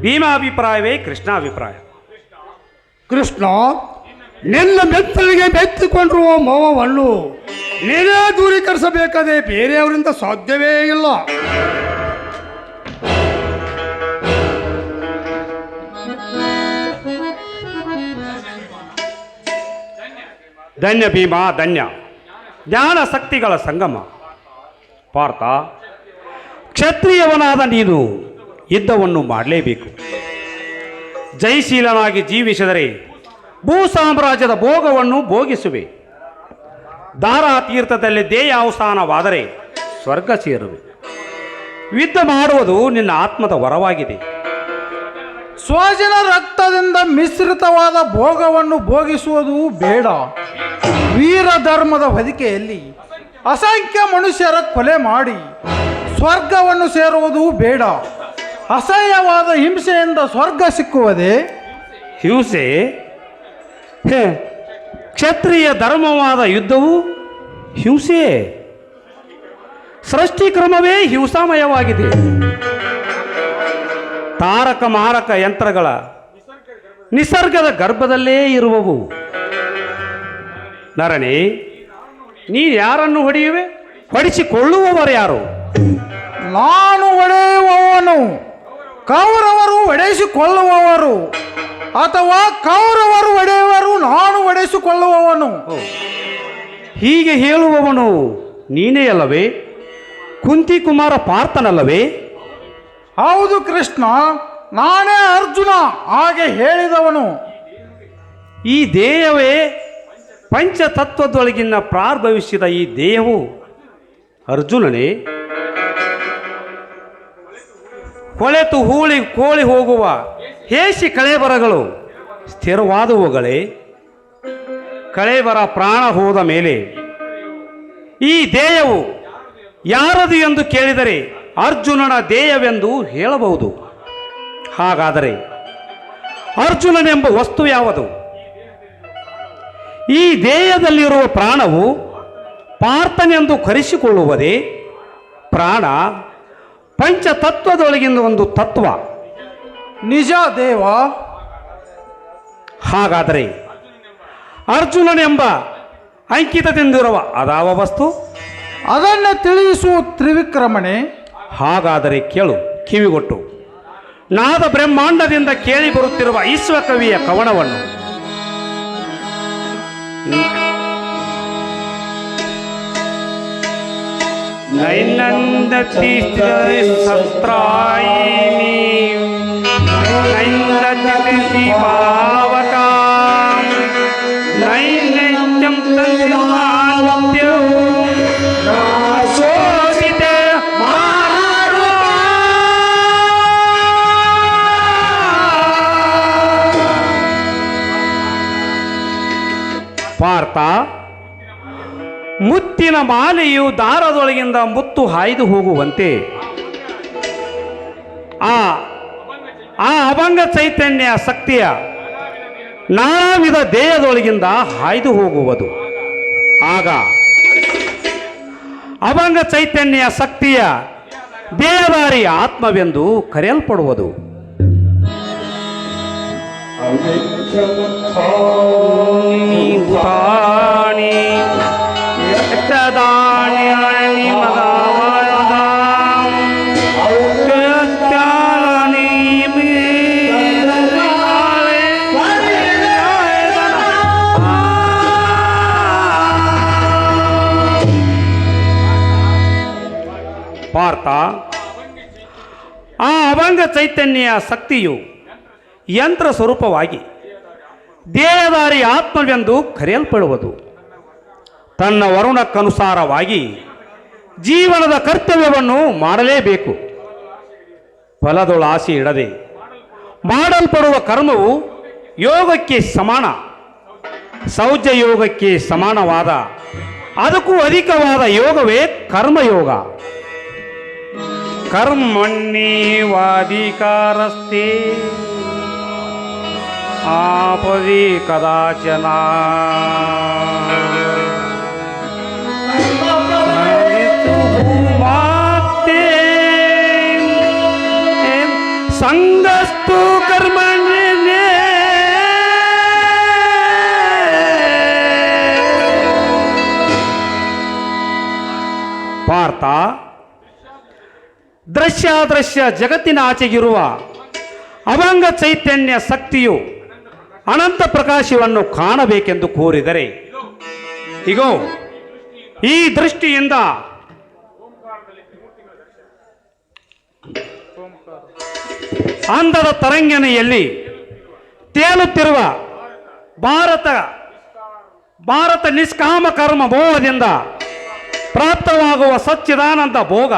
ಭೀಮಾಭಿಪ್ರಾಯವೇ ಕೃಷ್ಣಾಭಿಪ್ರಾಯ. ಕೃಷ್ಣ, ನಿನ್ನ ಮೆತ್ತಲಿಗೆ ಮೆತ್ತಿಕೊಂಡಿರುವ ಮೋಹವನ್ನು ನೀನೇ ದೂರೀಕರಿಸಬೇಕಾದೆ, ಬೇರೆಯವರಿಂದ ಸಾಧ್ಯವೇ ಇಲ್ಲ. ಧನ್ಯ ಭೀಮ, ಧನ್ಯ. ಜ್ಞಾನ ಶಕ್ತಿಗಳ ಸಂಗಮ. ಪಾರ್ಥ, ಕ್ಷತ್ರಿಯವನಾದ ನೀನು ಯುದ್ಧವನ್ನು ಮಾಡಲೇಬೇಕು. ಜಯಶೀಲನಾಗಿ ಜೀವಿಸಿದರೆ ಭೂ ಸಾಮ್ರಾಜ್ಯದ ಭೋಗವನ್ನು ಭೋಗಿಸುವೆ. ಧಾರಾತೀರ್ಥದಲ್ಲಿ ದೇಹಾವಸಾನವಾದರೆ ಸ್ವರ್ಗ ಸೇರುವೆ. ಯುದ್ಧ ಮಾಡುವುದು ನಿನ್ನ ಆತ್ಮದ ವರವಾಗಿದೆ. ಸ್ವಜನ ರಕ್ತದಿಂದ ಮಿಶ್ರಿತವಾದ ಭೋಗವನ್ನು ಭೋಗಿಸುವುದು ಬೇಡ. ವೀರ ಧರ್ಮದ ಹೊದಿಕೆಯಲ್ಲಿ ಅಸಂಖ್ಯ ಮನುಷ್ಯರ ಕೊಲೆ ಮಾಡಿ ಸ್ವರ್ಗವನ್ನು ಸೇರುವುದು ಬೇಡ. ಅಸಹ್ಯವಾದ ಹಿಂಸೆಯಿಂದ ಸ್ವರ್ಗ ಸಿಕ್ಕುವುದೇ? ಹಿಂಸೆ? ಕ್ಷತ್ರಿಯ ಧರ್ಮವಾದ ಯುದ್ಧವು ಹಿಂಸೆಯೇ? ಸೃಷ್ಟಿ ಕ್ರಮವೇ ಹಿಂಸಾಮಯವಾಗಿದೆ. ತಾರಕ ಮಾರಕ ಯಂತ್ರಗಳ ನಿಸರ್ಗದ ಗರ್ಭದಲ್ಲೇ ಇರುವವು. ನರನೇ, ನೀ ಯಾರನ್ನು ಹೊಡೆಯುವೆ? ಹೊಡಿಸಿಕೊಳ್ಳುವವರು ಯಾರು? ನಾನು ಹೊಡೆಯುವವನು, ಕೌರವರು ಹೊಡೆಸಿಕೊಳ್ಳುವವರು, ಅಥವಾ ಕೌರವರು ಹೊಡೆಯುವರು, ನಾನು ಹೊಡೆಸಿಕೊಳ್ಳುವವನು. ಹೀಗೆ ಹೇಳುವವನು ನೀನೇ ಅಲ್ಲವೇ? ಕುಂತಿಕುಮಾರ ಪಾರ್ಥನಲ್ಲವೇ? ಹೌದು ಕೃಷ್ಣ, ನಾನೇ ಅರ್ಜುನ ಹಾಗೆ ಹೇಳಿದವನು. ಈ ದೇಹವೇ ಪಂಚತತ್ವದೊಳಗಿನ ಪ್ರಾರ್ಭವಿಸಿದ ಈ ದೇಹವು ಅರ್ಜುನನೇ? ಕೊಳೆತು ಹೂಳಿ ಕೋಳಿ ಹೋಗುವ ಹೇಸಿ ಕಳೆಬರಗಳು ಸ್ಥಿರವಾದವುಗಳೇ? ಕಳೆಬರ ಪ್ರಾಣ ಹೋದ ಮೇಲೆ ಈ ದೇಹವು ಯಾರದು ಎಂದು ಕೇಳಿದರೆ ಅರ್ಜುನನ ದೇಹವೆಂದು ಹೇಳಬಹುದು. ಹಾಗಾದರೆ ಅರ್ಜುನನೆಂಬ ವಸ್ತು ಯಾವುದು? ಈ ದೇಹದಲ್ಲಿರುವ ಪ್ರಾಣವು ಪಾರ್ಥನೆಂದು ಕರೆಸಿಕೊಳ್ಳುವುದೇ? ಪ್ರಾಣ ಪಂಚತತ್ವದೊಳಗಿನ ಒಂದು ತತ್ವ. ನಿಜ ದೇವ. ಹಾಗಾದರೆ ಅರ್ಜುನನೆಂಬ ಅಂಕಿತದಿಂದಿರುವ ಅದಾವ ವಸ್ತು? ಅದನ್ನು ತಿಳಿಸುವ ತ್ರಿವಿಕ್ರಮಣೆ. ಹಾಗಾದರೆ ಕೇಳು ಕಿವಿಗೊಟ್ಟು. ನಾದ ಬ್ರಹ್ಮಾಂಡದಿಂದ ಕೇಳಿ ಬರುತ್ತಿರುವ ಈಶ್ವಕವಿಯ ಕವನವನ್ನು. ನೈನಂದತಿ ಶಸ್ತ್ರಾಯಿನಿ ನೈನಂದತಿ ಪಾವಕಾಂ ನೈನೈತ್ಯಂ ತಂದ್ಯಂ ಶೋಷಿತೆ ಪಾರ್ಥ, ಮುತ್ತಿನ ಮಾಲೆಯು ದಾರದೊಳಗಿಂದ ಮುತ್ತು ಹಾಯ್ದು ಹೋಗುವಂತೆ ಆ ಅಭಂಗ ಚೈತನ್ಯ ಶಕ್ತಿಯ ನಾನಾ ವಿಧ ದೇಹದೊಳಗಿಂದ ಹಾಯ್ದು ಹೋಗುವುದು. ಆಗ ಅಭಂಗ ಚೈತನ್ಯ ಶಕ್ತಿಯ ದೇಹದಾರಿ ಆತ್ಮವೆಂದು ಕರೆಯಲ್ಪಡುವುದು. ಪಾರ್ಥ, ಆ ಅಭಂಗ ಚೈತನ್ಯ ಶಕ್ತಿಯು ಯಂತ್ರ ಸ್ವರೂಪವಾಗಿ ದೇಹದಾರಿ ಆತ್ಮವೆಂದು ಕರೆಯಲ್ಪಡುವುದು. ತನ್ನ ವರುಣಕ್ಕನುಸಾರವಾಗಿ ಜೀವನದ ಕರ್ತವ್ಯವನ್ನು ಮಾಡಲೇಬೇಕು. ಫಲದೊಳ ಆಸೆ ಇಡದೆ ಮಾಡಲ್ಪಡುವ ಕರ್ಮವು ಯೋಗಕ್ಕೆ ಸಮಾನ, ಸೌಜ ಯೋಗಕ್ಕೆ ಸಮಾನವಾದ ಅದಕ್ಕೂ ಅಧಿಕವಾದ ಯೋಗವೇ ಕರ್ಮಯೋಗ. ಕರ್ಮಣ್ಯೇವಾಧಿಕಾರಸ್ತೆ ಆಪದಿ ಕದಾಚನ ಭೂಮಾತೆ ಪಾರ್ಥ, ದೃಶ್ಯಾದೃಶ್ಯ ಜಗತ್ತಿನ ಆಚೆಗಿರುವ ಅಭಂಗ ಚೈತನ್ಯ ಶಕ್ತಿಯು ಅನಂತ ಪ್ರಕಾಶವನ್ನು ಕಾಣಬೇಕೆಂದು ಕೋರಿದರೆ ಇಗೋ ಈ ದೃಷ್ಟಿಯಿಂದ ಅಂಧದ ತರಂಗನೆಯಲ್ಲಿ ತೇಲುತ್ತಿರುವ ಭಾರತ ನಿಷ್ಕಾಮ ಕರ್ಮ ಭೋಗದಿಂದ ಪ್ರಾಪ್ತವಾಗುವ ಸಚ್ಚಿದಾನಂದ ಭೋಗ